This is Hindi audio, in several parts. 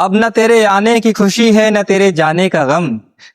अब न तेरे आने की खुशी है न तेरे जाने का गम,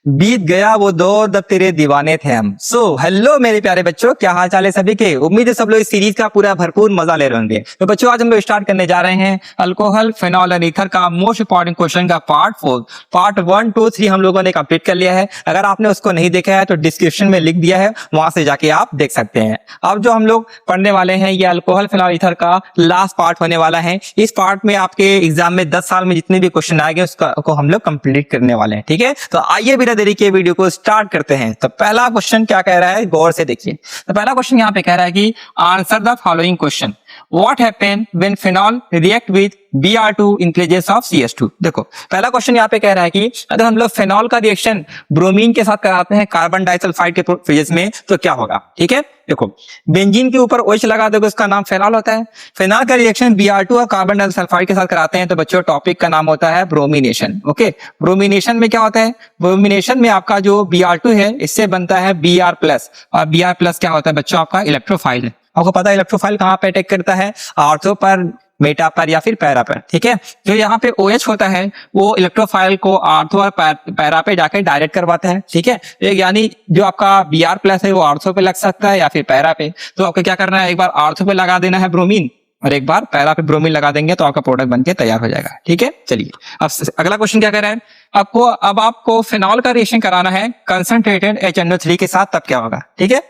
बीत गया वो दौर जब तेरे दीवाने थे हम। सो हेलो मेरे प्यारे बच्चों, क्या हाल चाल है सभी के। उम्मीद है सब लोग इस सीरीज का पूरा भरपूर मजा ले रहे होंगे। तो बच्चों आज हम लोग स्टार्ट करने जा रहे हैं अल्कोहल, फेनॉल और ईथर का मोस्ट इंपॉर्टेंट क्वेश्चन का पार्ट 4। पार्ट 1, 2, 3 हम लोगों ने कंप्लीट कर लिया है। अगर आपने उसको नहीं देखा है तो डिस्क्रिप्शन में लिख दिया है, वहां से जाके आप देख सकते हैं। अब जो हम लोग पढ़ने वाले हैं ये अल्कोहल, फेनॉल, ईथर का लास्ट पार्ट होने वाला है। इस पार्ट में आपके एग्जाम में 10 साल में जितने भी क्वेश्चन आएंगे उसको हम लोग कंप्लीट करने वाले हैं। ठीक है, तो आइए बिना देरी के वीडियो को स्टार्ट करते हैं। तो पहला क्वेश्चन क्या कह रहा है, गौर से देखिए। तो पहला क्वेश्चन यहाँ पे कह रहा है कि answer the following question, what happen when phenol react with Br2 in presence of CH2। देखो पहला क्वेश्चन यहाँ पे कह रहा है कि अगर हम लोग फेनॉल का रिएक्शन ब्रोमीन के साथ कराते हैं कार्बन डाइसल्फाइड के प्रेजेंस में तो क्या होगा। ठीक है, देखो बेंजीन के ऊपर OH लगा दोगे उसका नाम फेनॉल होता है। फेनॉल का रिएक्शन Br2 और कार्बन डाइसल्फाइड के साथ कराते हैं तो बच्चों टॉपिक का नाम होता है ब्रोमिनेशन। ओके, ब्रोमिनेशन में क्या होता है, ब्रोमिनेशन में आपका जो Br2 है इससे बनता है Br+ और Br+ क्या होता है बच्चों, आपका इलेक्ट्रोफाइल है। आपको पता है इलेक्ट्रोफाइल कहाँ पे अटैक करता है, आर्थो पर, मेटा पर या फिर पैरा पर। ठीक है, जो यहाँ पे OH होता है वो इलेक्ट्रोफाइल को आर्थो और पैरा पे जाके डायरेक्ट करवाता है। ठीक है, यानी जो आपका Br+ है वो आर्थो पे लग सकता है या फिर पैरा पे। तो आपको क्या करना है, एक बार आर्थो पे लगा देना है ब्रोमीन और एक बार पैरा पे ब्रोमीन लगा देंगे तो आपका प्रोडक्ट बनके तैयार हो जाएगा। ठीक है, चलिए अब अगला क्वेश्चन क्या कह रहा है, अब आपको फिनॉल का रिएक्शन कराना है कंसंट्रेटेड HNO3 के साथ, तब क्या होगा। ठीक है,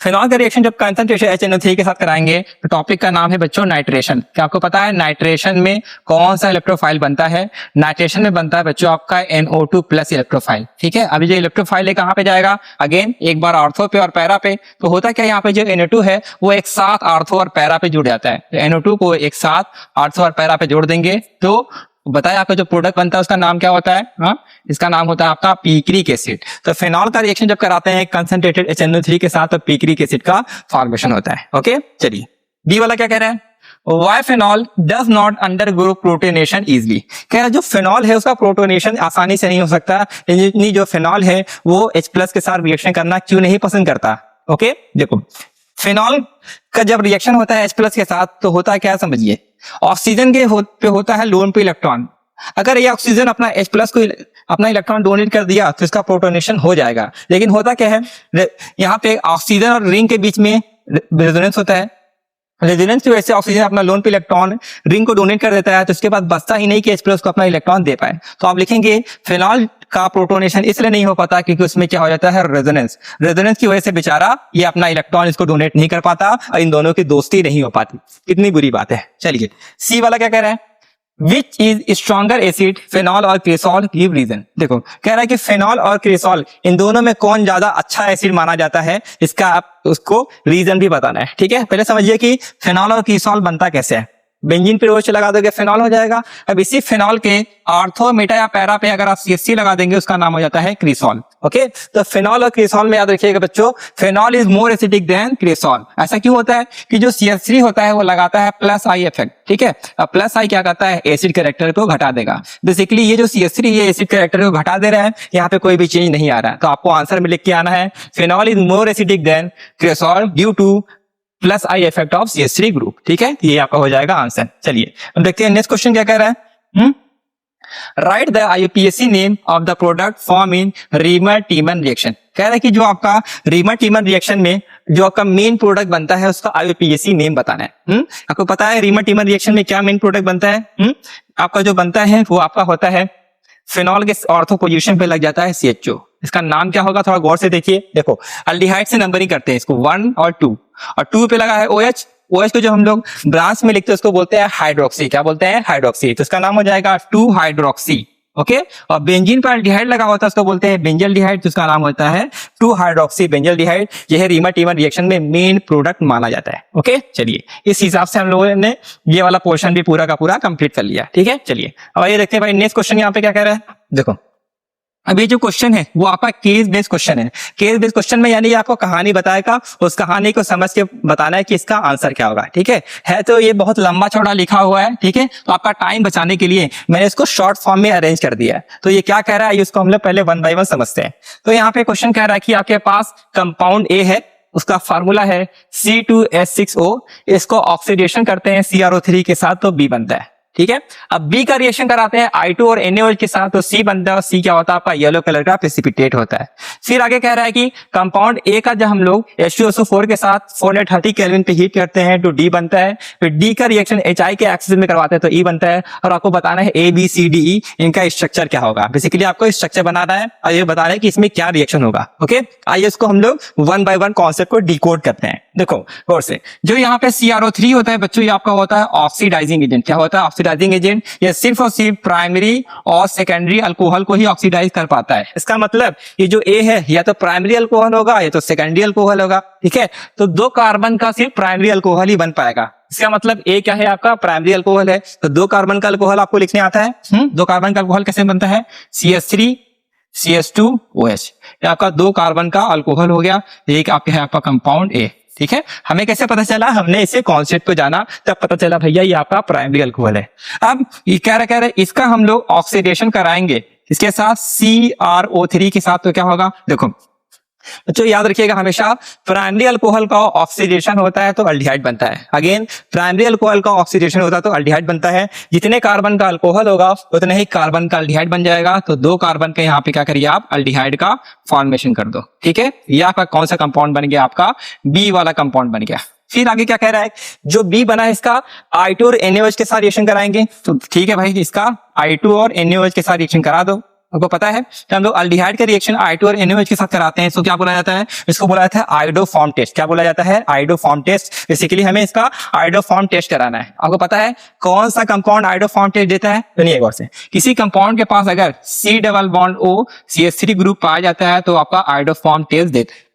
फिनॉल का रिएक्शन जब कंसंट्रेशन HNO3 के साथ कराएंगे तो टॉपिक का नाम है बच्चों नाइट्रेशन। क्या आपको पता है नाइट्रेशन में कौन सा इलेक्ट्रोफाइल बनता है, नाइट्रेशन में बनता है बच्चों आपका NO2+ इलेक्ट्रोफाइल। ठीक है, अभी जो इलेक्ट्रोफाइल है कहाँ पे जाएगा, अगेन एक बार आर्थो पे और पैरा पे। तो होता क्या यहाँ पे जो NO2 है वो एक साथ आर्थो और पैरा पे जुड़ जाता है। तो NO2 को एक साथ आर्थो और पैरा पे जोड़ देंगे तो बताया आपका जो प्रोडक्ट बनता है उसका नाम क्या होता है, हाँ इसका नाम होता है आपका पिक्रिक एसिड। तो फेनॉल का रिएक्शन जब कराते हैं कंसंट्रेटेड HNO3 के साथ तो पिक्रिक एसिड का फॉर्मेशन होता है। ओके, चलिए बी वाला क्या कह रहा है, Why phenol does not undergo protonation easily। कह रहा है जो फेनॉल है उसका प्रोटोनेशन आसानी से नहीं हो सकता, यानी जो फेनॉल है वो H+ के साथ रिएक्शन करना क्यों नहीं पसंद करता। ओके, देखो फेनॉल का जब रिएक्शन होता है H+ के साथ तो होता है क्या समझिए, ऑक्सीजन के पे होता है लोन पे इलेक्ट्रॉन। अगर ये ऑक्सीजन अपना H+ को अपना इलेक्ट्रॉन डोनेट कर दिया तो इसका प्रोटोनेशन हो जाएगा। लेकिन होता क्या है, यहाँ पे ऑक्सीजन और रिंग के बीच में रेजोनेंस होता है। रेजोनेंस की वजह से ऑक्सीजन अपना लोन पे इलेक्ट्रॉन रिंग को डोनेट कर देता है तो उसके बाद बचता ही नहीं कि H+ को अपना इलेक्ट्रॉन दे पाए। तो आप लिखेंगे फेनॉल का प्रोटोनेशन इसलिए नहीं हो पाता क्योंकि उसमें क्या हो जाता है, रेजोनेंस। रेजोनेंस की वजह से बेचारा ये अपना इलेक्ट्रॉन इसको डोनेट नहीं कर पाता और इन दोनों की दोस्ती नहीं हो पाती। कितनी बुरी बात है। चलिए सी वाला क्या कह रहा है, which is stronger acid phenol और क्रेसॉल, गिव रीजन। देखो कह रहा है कि फेनॉल और क्रेसॉल इन दोनों में कौन ज्यादा अच्छा एसिड माना जाता है, इसका आप उसको रीजन भी बताना है। ठीक है, पहले समझिए कि फेनॉल और क्रेसॉल बनता कैसे है। बेंजीन पे OH लगा दोगे फेनॉल हो जाएगा। अब इसी फेनॉल के आर्थो, मेटा या पैरा पे अगर आप CH3 लगा देंगे उसका नाम हो जाता है क्रेसॉल। ओके, तो फेनॉल और क्रेसॉल में याद रखिएगा बच्चों, phenol is more acidic than cresol. ऐसा क्यों होता है कि जो CH3 होता है वो लगाता है +I इफेक्ट। ठीक है, अब +I क्या करता है, एसिड कैरेक्टर को घटा देगा। बेसिकली ये जो CH3 ये एसिड कैरेक्टर को घटा दे रहा है, यहाँ पे कोई भी चेंज नहीं आ रहा है। तो आपको आंसर में लिख के आना है phenol is more acidic than cresol due to +I effect of CH3 group. ठीक है, ये आपका हो जाएगा आंसर। चलिए अब देखते हैं नेक्स्ट क्वेश्चन क्या कह रहा है, write the IUPAC name of the product form in Reimer Tiemann reaction. कह रहा है कि जो आपका रीमर-टीमन रिएक्शन में जो आपका मेन प्रोडक्ट बनता है उसका IUPAC नेम बताना है। आपको पता है रीमर-टीमन रिएक्शन में क्या मेन प्रोडक्ट बनता है, आपका जो बनता है वो आपका होता है फेनॉल के ऑर्थो पोजीशन पे लग जाता है CHO। इसका नाम क्या होगा, थोड़ा गौर से देखिए। देखो अल्डिहाइड से नंबरिंग करते हैं इसको 1 और 2 और 2 पे लगा है OH। OH को जो हम लोग ब्रांच में लिखते हैं उसको बोलते हैं हाइड्रोक्सी। क्या बोलते हैं, हाइड्रोक्सी। तो इसका नाम हो जाएगा 2 हाइड्रोक्सी। ओके, और बेंजीन पर अल्डिहाइड लगा होता है उसको बोलते हैं बेंजल्डिहाइड, जिसका नाम होता है 2 हाइड्रोक्सी बेंजल्डिहाइड। यह रीमर-टीमन रिएक्शन में मेन प्रोडक्ट माना जाता है। ओके, चलिए इस हिसाब से हम लोगों ने ये वाला पोर्शन भी पूरा का पूरा कंप्लीट कर लिया। ठीक है, चलिए अब ये देखते हैं भाई नेक्स्ट क्वेश्चन यहाँ पे क्या कह रहा है। देखो अब ये जो क्वेश्चन है वो आपका केस बेस्ड क्वेश्चन है। केस बेस्ड क्वेश्चन में यानी आपको कहानी बताएगा, उस कहानी को समझ के बताना है कि इसका आंसर क्या होगा। ठीक है तो ये बहुत लंबा चौड़ा लिखा हुआ है। ठीक है, तो आपका टाइम बचाने के लिए मैंने इसको शॉर्ट फॉर्म में अरेंज कर दिया है। तो ये क्या कह रहा है इसको हम लोग पहले 1 बाय 1 समझते हैं। तो यहाँ पे क्वेश्चन कह रहा है कि आपके पास कंपाउंड A है, उसका फार्मूला है C2H6O। इसको ऑक्सीडेशन करते हैं CrO3 के साथ तो B बनता है। ठीक है। अब बी का रिएक्शन कराते हैं I2 और NaOH के साथ, तो C बनता है और C क्या होता है आपका येलो कलर का प्रेसिपिटेट होता है। फिर आगे कह रहा है कि कंपाउंड A का जब हम लोग H2SO4 के साथ 430 केल्विन पे हीट करते हैं तो D बनता है। फिर D का रिएक्शन HI के एक्सिस में करवाते हैं तो E बनता है। और आपको बताना है ABCDE इनका स्ट्रक्चर क्या होगा। बेसिकली आपको स्ट्रक्चर बनाना है और ये बताना है कि इसमें क्या रिएक्शन होगा। ओके, आइए इसको हम लोग 1 by 1 कॉन्सेप्ट को डिकोड करते हैं। देखो गौर से, जो यहाँ पे CrO3 होता है बच्चों, ये आपका होता है ऑक्सीडाइजिंग एजेंट। क्या होता है? Oxidising agent. ये सिर्फ और सिर्फ प्राइमरी और सेकेंडरी अल्कोहल को ही ऑक्सीडाइज कर पाता है। इसका मतलब ये जो A है या तो प्राइमरी अल्कोहल होगा या तो सेकेंडरी अल्कोहल होगा। ठीक है, तो 2 कार्बन का सिर्फ प्राइमरी अल्कोहल ही बन पाएगा। इसका मतलब A क्या है आपका? प्राइमरी अल्कोहल है। तो 2 कार्बन का अल्कोहल आपको लिखने आता है। 2 कार्बन का अल्कोहल कैसे बनता है? CH3 CH2OH। ये आपका 2 कार्बन का अल्कोहल हो गया। एक आपके है आपका कंपाउंड A। ठीक है, हमें कैसे पता चला? हमने इसे कॉन्सेप्ट को जाना तब पता चला भैया ये आपका प्राइमरी अल्कोहल है। अब ये कह रहा है इसका हम लोग ऑक्सीडेशन कराएंगे इसके साथ CrO3 के साथ, तो क्या होगा? देखो बच्चों याद रखिएगा, हमेशा प्राइमरी अल्कोहल का ऑक्सीडेशन होता है तो अल्डिहाइड बनता है। अगेन प्राइमरी अल्कोहल का ऑक्सीडेशन होता है तो अल्डिहाइड बनता है। जितने कार्बन का अल्कोहल होगा उतने ही कार्बन का अल्डिहाइड बन जाएगा। तो 2 कार्बन के यहाँ पे क्या करिए आप? अल्डिहाइड का फॉर्मेशन कर दो। ठीक है, ये आपका कौन सा कंपाउंड बन गया? आपका बी वाला कंपाउंड बन गया। फिर आगे क्या कह रहा है? जो बी बना है इसका I2 और NaOH के साथ रिएक्शन कराएंगे। तो ठीक है भाई, इसका I2 और NaOH के साथ रिएक्शन करा दो। आपको पता है कि हम लोग अल्डिहाइड का रिएक्शन I2 और NaOH के साथ कराते हैं, इसको क्या बोला जाता है? इसको बोला जाता है आयोडोफॉर्म टेस्ट। क्या बोला जाता है? Iodoform test. बेसिकली हमें इसका आयोडोफॉर्म टेस्ट कराना है। आपको पता है कौन सा कंपाउंड आयोडोफॉर्म टेस्ट देता है? सुनिए गौर से, किसी कंपाउंड के पास अगर C double bond O CH3 group पाया जाता है तो आपका आयोडोफॉर्म टेस्ट देता है।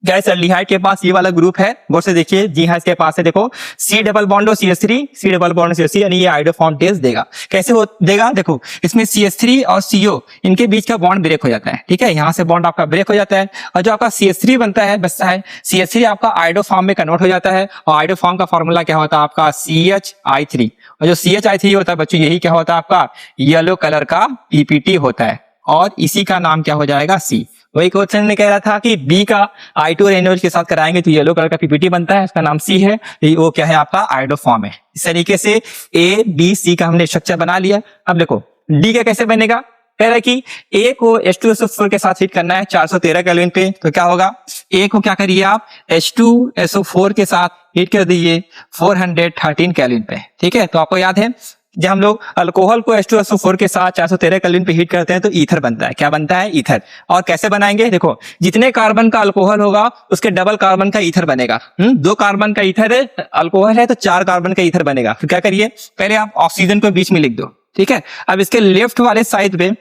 गैस अल्डिहाइड के पास ये वाला ग्रुप है, गौर से देखिए। जी हाँ, इसके पास है, देखो C double bond CH3 C double bond CH3, यानी ये आयोडोफॉर्म टेस्ट देगा। कैसे हो देगा? देखो इसमें CH3 और CO इनके बीच का बॉन्ड ब्रेक हो जाता है। ठीक है, यहाँ से बॉन्ड आपका ब्रेक हो जाता है और जो आपका CH3 बनता है बचता है, CH3 आपका आयोडोफॉर्म में कन्वर्ट हो जाता है। और आयोडोफॉर्म का फॉर्मूला क्या होता है आपका? CHI3। और जो CHI3 होता है बच्चों, यही क्या होता है आपका? येलो कलर का PPT होता है और इसी का नाम क्या हो जाएगा? C। वही क्वेश्चन में कह रहा था कि बी का I2 और NaOH के साथ कराएंगे तो येलो कलर का PPT बनता है, इसका नाम C है। वो क्या है आपका? आयोडोफॉर्म है। इस तरीके से A B C का हमने स्ट्रक्चर बना लिया। अब देखो D का कैसे बनेगा? कह रहा है कि A को H2SO4 के साथ हीट करना है 413 केल्विन पे, तो क्या होगा? A को क्या करिए आप? H2SO4 के साथ हीट कर दीजिए 413 केल्विन पे। ठीक है, तो आपको याद है जब हम लोग अल्कोहल को H2SO4 के साथ 413 केल्विन पे हीट करते हैं तो ईथर बनता है। क्या बनता है? ईथर। और कैसे बनाएंगे? देखो जितने कार्बन का अल्कोहल होगा उसके डबल कार्बन का ईथर बनेगा। 2 कार्बन का ईथर है, अल्कोहल है तो 4 कार्बन का ईथर बनेगा। फिर क्या करिए? पहले आप ऑक्सीजन को बीच में लिख दो। ठीक है, अब इसके लेफ्ट वाले साइड पे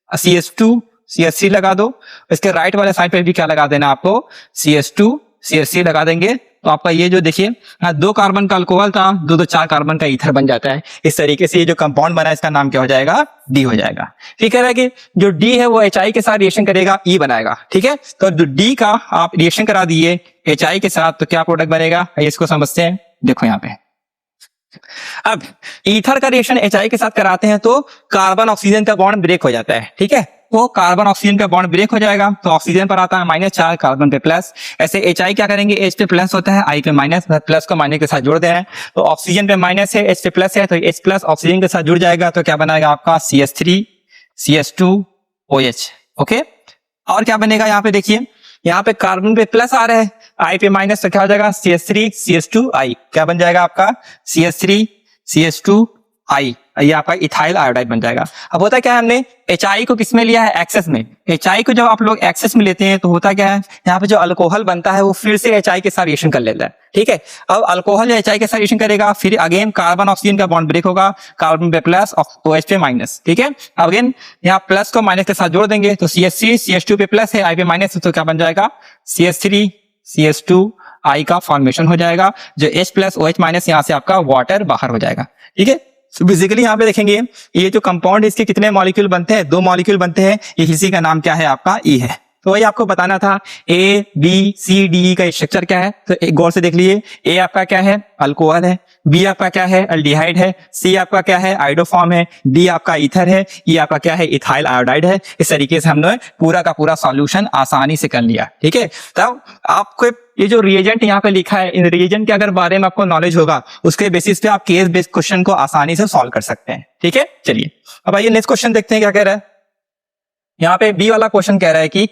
CH2 CH3 लगा दो, इसके राइट वाले साइड पे भी क्या लगा देना आपको? CH2 CH3 लगा देंगे। तो आपका ये जो देखिए 2 कार्बन का अल्कोहल था, 4 कार्बन का ईथर बन जाता है। इस तरीके से ये जो कंपाउंड बना है इसका नाम क्या हो जाएगा? D हो जाएगा। ठीक है, कि जो D है वो HI के साथ रिएक्शन करेगा, E बनाएगा। ठीक है, तो जो D का आप रिएक्शन करा दिए HI के साथ तो क्या प्रोडक्ट बनेगा? इसको समझते हैं। देखो यहाँ पे अब ईथर का रिएक्शन HI के साथ कराते हैं तो कार्बन ऑक्सीजन का बॉन्ड ब्रेक हो जाता है। ठीक है, वो कार्बन ऑक्सीजन का बॉन्ड ब्रेक हो जाएगा तो ऑक्सीजन पर आता है -4, कार्बन पे प्लस। ऐसे HI क्या करेंगे? H पे प्लस होता है, I पे माइनस, प्लस को माइनस के साथ जोड़ दे रहे हैं तो ऑक्सीजन पे माइनस है, H पे प्लस है तो H प्लस ऑक्सीजन के साथ जुड़ जाएगा तो क्या बनाएगा आपका? CH3 CH2OH। ओके, और क्या बनेगा? यहाँ पे देखिए, यहाँ पे कार्बन पे प्लस आ रहा है, I पे माइनस, तो क्या हो जाएगा? CH3 CH2I। क्या बन जाएगा आपका? CH3 CH2I। ये आपका इथाइल आयोडाइड बन जाएगा। अब होता क्या है, हमने HI को किसमें लिया है? एक्सेस में। HI को जब आप लोग एक्सेस में लेते हैं तो होता क्या है, यहाँ पे जो अल्कोहल बनता है वो फिर से HI के साथ रिएक्शन कर लेता है। ठीक है, अब अल्कोहल HI के साथ रिएक्शन करेगा, फिर अगेन कार्बन ऑक्सीजन का बॉन्ड ब्रेक होगा, कार्बन पे प्लस OH पे माइनस। ठीक है, अगेन यहाँ प्लस को माइनस के साथ जोड़ देंगे तो CH3 CH2 पे प्लस है, I पे माइनस, तो क्या बन जाएगा? CH3 CH2I का फॉर्मेशन हो जाएगा। जो H प्लस OH माइनस, यहाँ से आपका वाटर बाहर हो जाएगा। ठीक है, तो बेसिकली यहाँ पे देखेंगे ये जो कंपाउंड इसके कितने मॉलिक्यूल बनते हैं? 2 मॉलिक्यूल बनते हैं। इसी का नाम क्या है? आपका E है। तो वही आपको बताना था ए बी सी डी का स्ट्रक्चर क्या है। तो एक गौर से देख लीजिए, ए आपका क्या है, अल्कोहल है, बी आपका क्या है, अल्डिहाइड है, सी आपका क्या है, आइडोफॉर्म है, डी आपका ईथर है, ई आपका क्या है, इथाइल आयोडाइड है। इस तरीके से हमने पूरा का पूरा सॉल्यूशन आसानी से कर लिया। ठीक है, तब आपको ये जो रिएजेंट यहाँ पे लिखा है, इन रिएजेंट के अगर बारे में आपको नॉलेज होगा, उसके बेसिस पे आप केस बेस्ड क्वेश्चन को आसानी से सॉल्व कर सकते हैं। ठीक है, चलिए अब आइए नेक्स्ट क्वेश्चन देखते हैं क्या कह रहा है। यहाँ पे बी वाला क्वेश्चन कह रहा है कि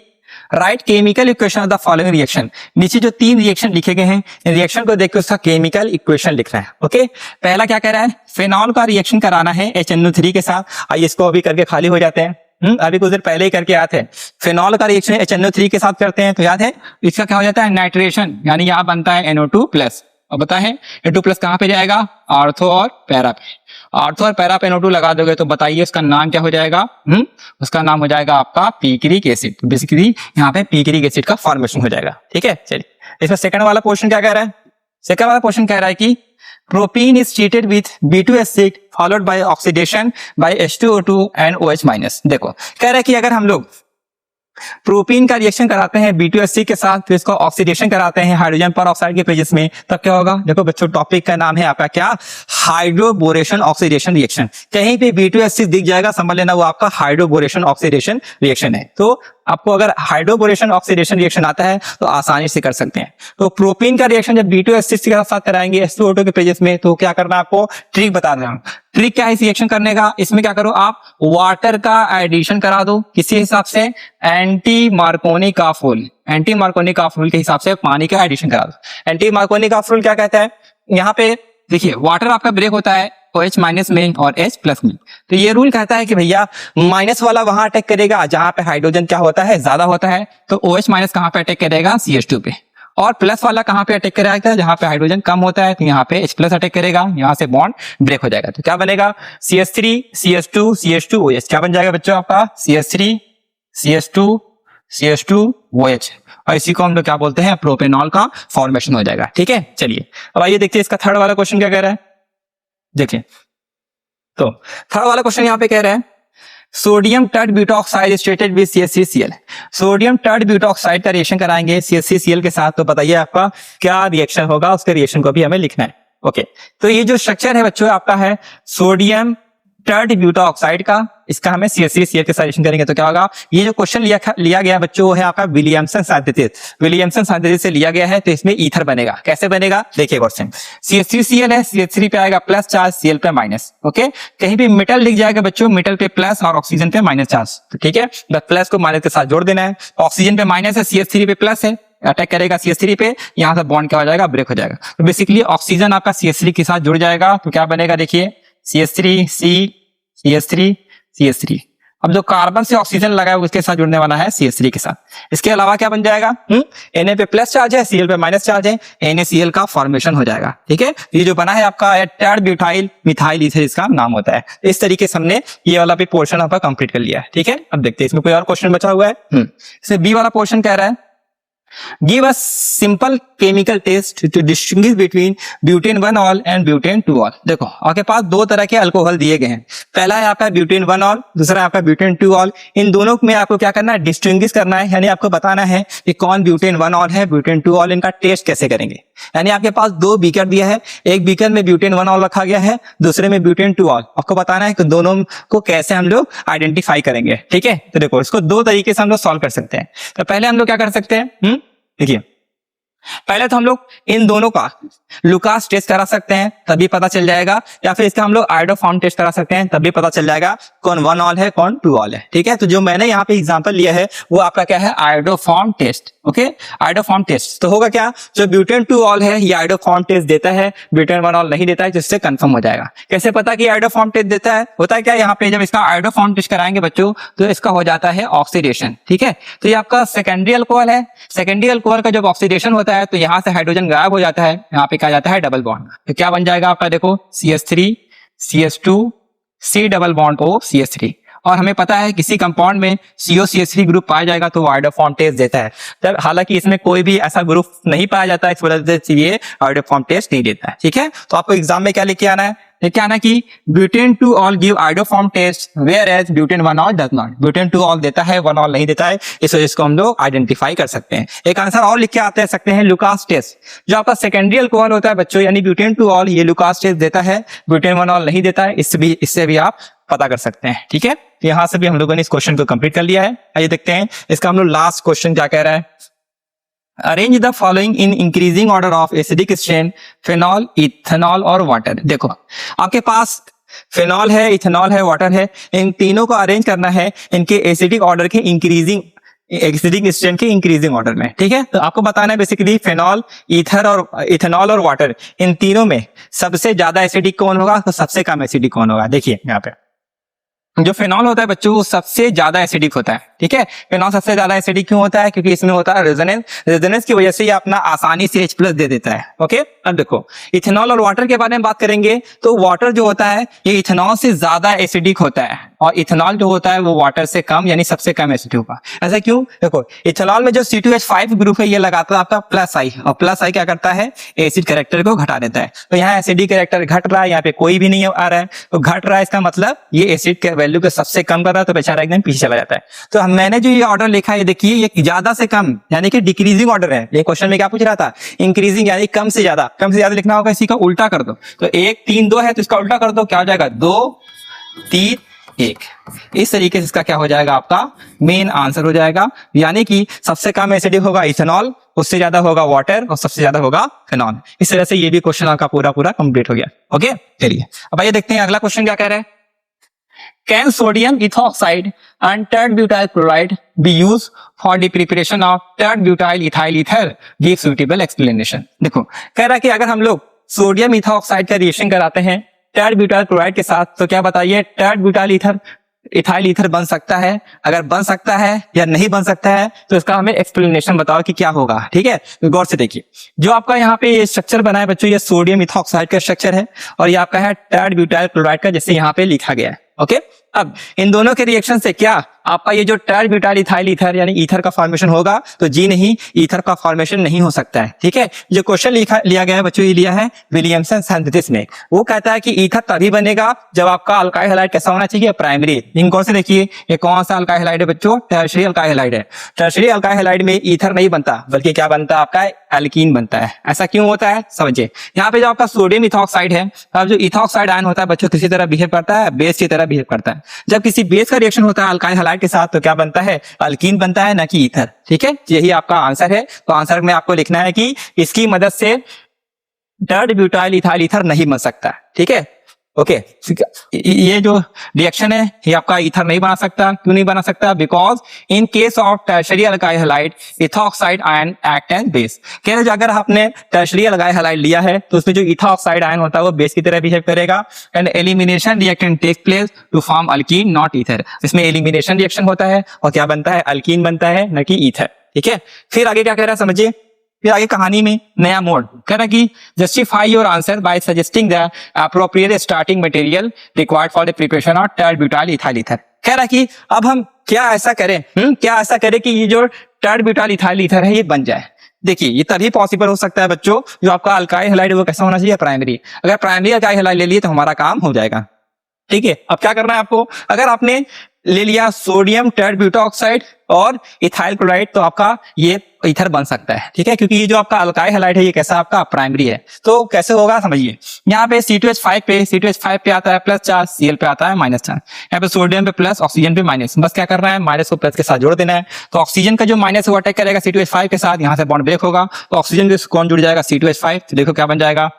right chemical equation of the following reaction. नीचे जो 3 रिएक्शन लिखे गए हैं, इन रिएक्शन को देख के उसका केमिकल इक्वेशन लिख रहा है। ओके, पहला क्या कह रहा है, फिनॉल का रिएक्शन कराना है HNO3 के साथ। आइए इसको अभी करके खाली हो जाते हैं। अभी कुछ देर पहले ही करके आए थे। फिनॉल का रिएक्शन HNO3 के साथ करते हैं तो याद है इसका क्या हो जाता है, नाइट्रेशन, यानी यहाँ बनता है NO2+। अब बताएं NO2+ कहाँ पे जाएगा, आर्थो और पैरा पे। आर्थो और पैरा पे NO2 लगा दोगे तो बताइए उसका नाम क्या हो जाएगा, उसका नाम हो जाएगा आपका पिक्रिक एसिड। बेसिकली यहाँ पे पिक्रिक एसिड का फॉर्मेशन हो जाएगा। ठीक है, चलिए इसमें सेकंड वाला पोर्शन क्या कह रहा है। सेकंड वाला पोर्शन कह रहा है कि propene is treated with B2H6 followed by oxidation by H2O2 and OH-। देखो कह रहा है कि अगर हम लोग प्रोपीन का रिएक्शन कराते हैं B2H6 के साथ, फिर इसको ऑक्सीडेशन कराते हैं हाइड्रोजन पर ऑक्साइड के पेजेस में, तब क्या होगा। देखो बच्चों, टॉपिक का नाम है आपका क्या, हाइड्रोबोरेशन ऑक्सीडेशन रिएक्शन। कहीं पे B2H6 दिख जाएगा, समझ लेना वो आपका हाइड्रोबोरेशन ऑक्सीडेशन रिएक्शन है। तो आपको अगर हाइड्रोबोरेशन ऑक्सीडेशन रिएक्शन आता है तो आसानी से कर सकते हैं। तो प्रोपीन का रिएक्शन जब B2H6 के साथ कराएंगे H2O2 के पेजेस में, तो क्या करना है आपको, ट्रिक बता रहा हूं। ट्रिक क्या है इस रिएक्शन करने का, इसमें क्या करो आप वाटर का एडिशन करा दो, किसी हिसाब से एंटी मार्कोनी का फूल, एंटी मार्कोनी का फूल के हिसाब से पानी का एडिशन करा दो। एंटी मार्कोनी का फूल क्या कहता है, यहाँ पे देखिए वाटर आपका ब्रेक होता है OH- में और H+ में। तो ये रूल कहता है कि भैया माइनस वाला वहां अटैक करेगा जहां पे हाइड्रोजन क्या होता है, ज्यादा होता है। तो OH- कहां पे अटैक करेगा, CH2 पे। और प्लस वाला कहां पे अटैक करेगा, जहां पे हाइड्रोजन कम होता है, तो यहाँ पे H+ अटैक करेगा, यहाँ से बॉन्ड ब्रेक हो जाएगा। तो क्या बनेगा, CH3 CH2 CH2 OH। क्या बन जाएगा बच्चों आपका, CH3 CH2 CH2 OH। और इसी को हम लोग क्या बोलते हैं, प्रोपेनॉल का फॉर्मेशन हो जाएगा। ठीक है, चलिए अब आइए देखते हैं इसका थर्ड वाला क्वेश्चन क्या कह रहा है। देखिए तो थर्ड वाला क्वेश्चन यहाँ पे कह रहा है sodium tert butoxide treated with CH3Cl। Sodium tert butoxide का रिएक्शन कराएंगे CH3Cl के साथ, तो बताइए आपका क्या रिएक्शन होगा, उसके रिएक्शन को भी हमें लिखना है। ओके, तो ये जो स्ट्रक्चर है बच्चों आपका है सोडियम टर्ड ब्यूटॉक्साइड का, इसका हमें CH3Cl के साथ रिएक्शन करेंगे तो क्या होगा। ये जो क्वेश्चन लिया गया बच्चों वो है आपका विलियमसन सिंथेसिस। विलियमसन सिंथेसिस से लिया गया है, तो इसमें ईथर बनेगा। कैसे बनेगा देखिए क्वेश्चन, CH3Cl है, CH3 पे आएगा प्लस चार्ज, Cl पे माइनस। ओके, कहीं भी मेटल लिख जाएगा बच्चों, मेटल पे प्लस और ऑक्सीजन पे माइनस चार्ज। तो ठीक है, बस प्लस को माइनस के साथ जोड़ देना है। ऑक्सीजन पे माइनस है, CH3 पे प्लस है, अटैक करेगा CH3 पे, यहां से बॉन्ड क्या हो जाएगा, ब्रेक हो जाएगा। तो बेसिकली ऑक्सीजन आपका CH3 के साथ जुड़ जाएगा, तो क्या बनेगा देखिए CH3 CH3 CH3। अब जो कार्बन से ऑक्सीजन लगा है उसके साथ जुड़ने वाला है CH3 के साथ। इसके अलावा क्या बन जाएगा, Na पे प्लस चार्ज है, Cl पे माइनस चार्ज है, NaCl का फॉर्मेशन हो जाएगा। ठीक है, ये जो बना है आपका टर्ड ब्यूटाइल मिथाइल ईथर इसका नाम होता है। इस तरीके से हमने ये वाला भी पोर्शन आपका कंप्लीट कर लिया है। ठीक है, अब देखते हैं इसमें कोई और क्वेश्चन बचा हुआ है। इसमें बी वाला पोर्शन कह रहा है Give a simple chemical test to distinguish between butane 1-ol and butane 2-ol। देखो आपके पास दो तरह के अल्कोहल दिए गए हैं, पहला है आपका ब्यूटेन 1-ol, दूसरा है आपका ब्यूटेन 2-ol। इन दोनों में आपको क्या करना है, डिस्टिंग्विश करना है, यानी आपको बताना है कि कौन ब्यूटेन 1-ol है, ब्यूटेन 2-ol। इनका टेस्ट कैसे करेंगे, यानी आपके पास 2 बीकर दिया है, एक बीकर में ब्यूटेन 1-ol रखा गया है, दूसरे में ब्यूटेन 2-ol। आपको बताना है कि दोनों को कैसे हम लोग आइडेंटिफाई करेंगे। ठीक है, तो देखो इसको 2 तरीके से हम लोग सॉल्व कर सकते हैं। तो पहले हम लोग क्या कर सकते हैं, देखिए पहले तो हम लोग इन दोनों का लुकास टेस्ट करा सकते हैं, तभी पता चल जाएगा, या फिर इसका हम लोग आयोडोफॉर्म टेस्ट करा सकते हैं, तभी पता चल जाएगा कौन 1-ol है कौन 2-ol है। ठीक है, तो जो मैंने यहाँ पे एग्जांपल लिया है वो आपका क्या है, iodoform test. Okay, iodoform test तो होगा क्या, जो ब्यूटेन 2-ol है ये आयोडोफॉर्म टेस्ट देता है, ब्यूटेन 1-ol नहीं देता है, जिससे कंफर्म हो जाएगा। कैसे पता कि आयोडोफॉर्म टेस्ट देता है, होता है क्या, यहाँ पे जब इसका आयोडोफॉर्म टेस्ट कराएंगे बच्चों तो इसका हो जाता है ऑक्सीडेशन। ठीक है, तो ये आपका सेकेंडरी अल्कोहल है, सेकेंडरी अल्कोहल का जब ऑक्सीडेशन होता है तो यहाँ से हाइड्रोजन गायब हो जाता है, यहाँ पे क्या जाता है डबल बॉन्ड। तो क्या बन जाएगा आपका, देखो CH3 CH2 C double bond O CH3। और हमें पता है किसी कंपाउंड में COCH3 ग्रुप पाया जाएगा तो आयोडोफॉर्म टेस्ट देता है। तब हालांकि इसमें कोई भी ऐसा ग्रुप नहीं पाया जाता है, इस वजह से ये आयोडोफॉर्म टेस्ट नहीं देता है। ठीक है, तो आपको एग्जाम में क्या लिख के आना है, ये क्या ना कि butane 2 ol give iodoform test whereas butane 1 ol does not. Butane 2 ol देता है, 1 ऑल नहीं देता है, इस वजह से हम लोग आइडेंटिफाई कर सकते हैं। एक आंसर और लिख के आते सकते हैं, लुकास टेस्ट, जो आपका सेकेंडरी अल्कोहल होता है बच्चों, यानी ब्यूटेन 2 ऑल, ये लुकास टेस्ट देता है, ब्यूटेन 1 ऑल नहीं देता है, इससे भी आप पता कर सकते हैं। ठीक है, यहां से भी हम लोगों ने इस क्वेश्चन को कंप्लीट कर लिया है। आइए देखते हैं इसका हम लोग लास्ट क्वेश्चन क्या कह रहा है। Arrange the following in increasing order of acidic strain, phenol, ethanol और वाटर। देखो आपके पास फेनॉल है, इथेनॉल है, वाटर है, इन तीनों को अरेंज करना है इनके एसिडिक ऑर्डर के इंक्रीजिंग, एसिडिक स्ट्रेन के इंक्रीजिंग ऑर्डर में। ठीक है, तो आपको बताना है बेसिकली फेनॉल, ईथर और इथेनॉल और वाटर, इन तीनों में सबसे ज्यादा एसिडिक कौन होगा, तो सबसे कम एसिडिक कौन होगा। देखिए यहाँ पे जो फेनॉल होता है बच्चों वो सबसे ज्यादा एसिडिक होता है। ठीक है, फेनॉल सबसे ज्यादा एसिडिक क्यों होता है, क्योंकि इसमें होता है रेजोनेंस, रेजोनेंस की वजह से ये अपना आसानी से H+ दे देता है। ओके, अब देखो इथेनॉल और वाटर के बारे में बात करेंगे तो वाटर जो होता है ये इथेनॉल से ज्यादा एसिडिक होता है और इथेनॉल जो होता है वो वाटर से कम, यानी सबसे कम एसिडिक होगा। ऐसा क्यों, देखो इथेनॉल में जो C2H5 ग्रुप है ये लगाता है आपका प्लस आई, और प्लस आई क्या करता है, एसिड कैरेक्टर को घटा देता है। तो यहाँ एसिडिक कैरेक्टर घट रहा है, यहाँ पे कोई भी नहीं आ रहा है, तो घट रहा है इसका मतलब ये एसिड के वैल्यू को सबसे कम कर रहा है, तो बेचारा एकदम पीछे चला जाता है। तो मैंने जो ये ऑर्डर लिखा है देखिए, ये ज्यादा से कम यानी कि डिक्रीजिंग ऑर्डर है। ये क्वेश्चन में क्या पूछ रहा था, इंक्रीजिंग यानी कम से ज्यादा, कम से ज्यादा लिखना होगा, इसी का उल्टा कर दो। तो 1 3 2 है तो इसका उल्टा कर दो, क्या हो जाएगा 2 3 1। इस तरीके से इसका क्या हो जाएगा, आपका मेन आंसर हो जाएगा। यानी कि सबसे कम एसिडिक होगा इथेनॉल, उससे ज्यादा होगा वाटर और सबसे ज्यादा होगा फेनॉल। इस तरह से ये भी क्वेश्चन आपका पूरा कंप्लीट हो गया। ओके, चलिए अब आइए देखते हैं अगला क्वेश्चन क्या कह रहे हैं। Can sodium ethoxide and tert-butyl chloride be used for the preparation of tert-butyl ethyl ether? Give suitable explanation. देखो कह रहा है कि अगर हम लोग सोडियम इथॉक्साइड का रिएक्शन कराते हैं tert-butyl chloride के साथ, तो क्या बताइए tert-butyl ether इथाइल ईथर बन सकता है। अगर बन सकता है या नहीं बन सकता है तो इसका हमें एक्सप्लेनेशन बताओ कि क्या होगा। ठीक है, गौर से देखिए, जो आपका यहाँ पे ये स्ट्रक्चर बना है बच्चों, ये सोडियम इथॉक्साइड का स्ट्रक्चर है और ये आपका है tert-butyl chloride का, जैसे यहाँ पे लिखा गया है। ओके, अब इन दोनों के रिएक्शन से क्या आपका ये जो tert-butyl ethyl ether यानी ईथर का फॉर्मेशन होगा, तो जी नहीं, ईथर का फॉर्मेशन नहीं हो सकता है। ठीक है, जो क्वेश्चन लिया गया है बच्चों, ये लिया है विलियमसन सिंथेसिस में। वो कहता है कि ईथर तभी बनेगा जब आपका अल्काइल हैलाइड कैसा होना चाहिए, प्राइमरी। इन कौन से देखिए, ये कौन सा अल्काइल हैलाइड है बच्चों, टर्शियरी अल्काइल हैलाइड है। टर्शियरी अल्काइल हैलाइड में ईथर नहीं बनता, बल्कि क्या बनता है, आपका एल्कीन बनता है। ऐसा क्यों होता है समझिए, यहाँ पे जो आपका सोडियम इथॉक्साइड है, अब जो इथॉक्साइड आयन होता है बच्चों किसी तरह बिहेव करता है, बेस की तरह बिहेव करता है। जब किसी बेस का रिएक्शन होता है अल्काइल हैलाइड के साथ, तो क्या बनता है, अल्कीन बनता है, ना कि ईथर। ठीक है, यही आपका आंसर है। तो आंसर में आपको लिखना है कि इसकी मदद से tert-butyl ethyl ether नहीं बन सकता। ठीक है, ओके, ये जो रिएक्शन है ये आपका ईथर नहीं बना सकता। क्यों नहीं बना सकता, because in case of tertiary alkyl halide ethoxide ion act as base. कह रहे अगर आपने टर्शियरी अल्काइल हैलाइड लिया है तो उसमें जो इथॉक्साइड आयन होता है वो बेस की तरह बिहेव करेगा, and elimination reaction take place to form alkene not ether. इसमें एलिमिनेशन रिएक्शन होता है और क्या बनता है, अल्कीन बनता है, न कि ईथर। ठीक है, फिर आगे क्या कह रहा है समझिए, फिर आगे कहानी में नया मोड कह रहा है कि justify your answer by suggesting the appropriate starting material required for the preparation of tert-butyl ethyl ether। कह रहा है कि अब हम क्या ऐसा करें, क्या ऐसा करें कि ये जो tert-butyl ethyl ether है ये बन जाए। देखिए ये तभी पॉसिबल हो सकता है बच्चों, जो आपका अल्काइल हैलाइड वो कैसा होना चाहिए, प्राइमरी। अगर प्राइमरी अल्काइल हैलाइड ले लिए तो हमारा काम हो जाएगा। ठीक है, अब क्या करना है आपको, अगर आपने ले लिया सोडियम tert-butyl और इथाइल क्लोराइड, तो आपका ये ईथर बन सकता है। ठीक है, क्योंकि ये जो आपका अल्काइल हैलाइड है ये कैसा आपका प्राइमरी है। तो कैसे होगा समझिए, यहाँ पे C2H5 पे आता है प्लस चार्ज, Cl पे आता है माइनस चार्ज। यहाँ पे सोडियम पे प्लस, ऑक्सीजन पे माइनस। बस क्या करना है, माइनस को प्लस के साथ जोड़ देना है। तो ऑक्सीजन का जो माइनस वो अटैक करेगा C2H5 के साथ, यहाँ से बॉन्ड ब्रेक होगा तो ऑक्सीजन के कौन जुड़ जाएगा, C2H5। तो देखो क्या बन जाएगा,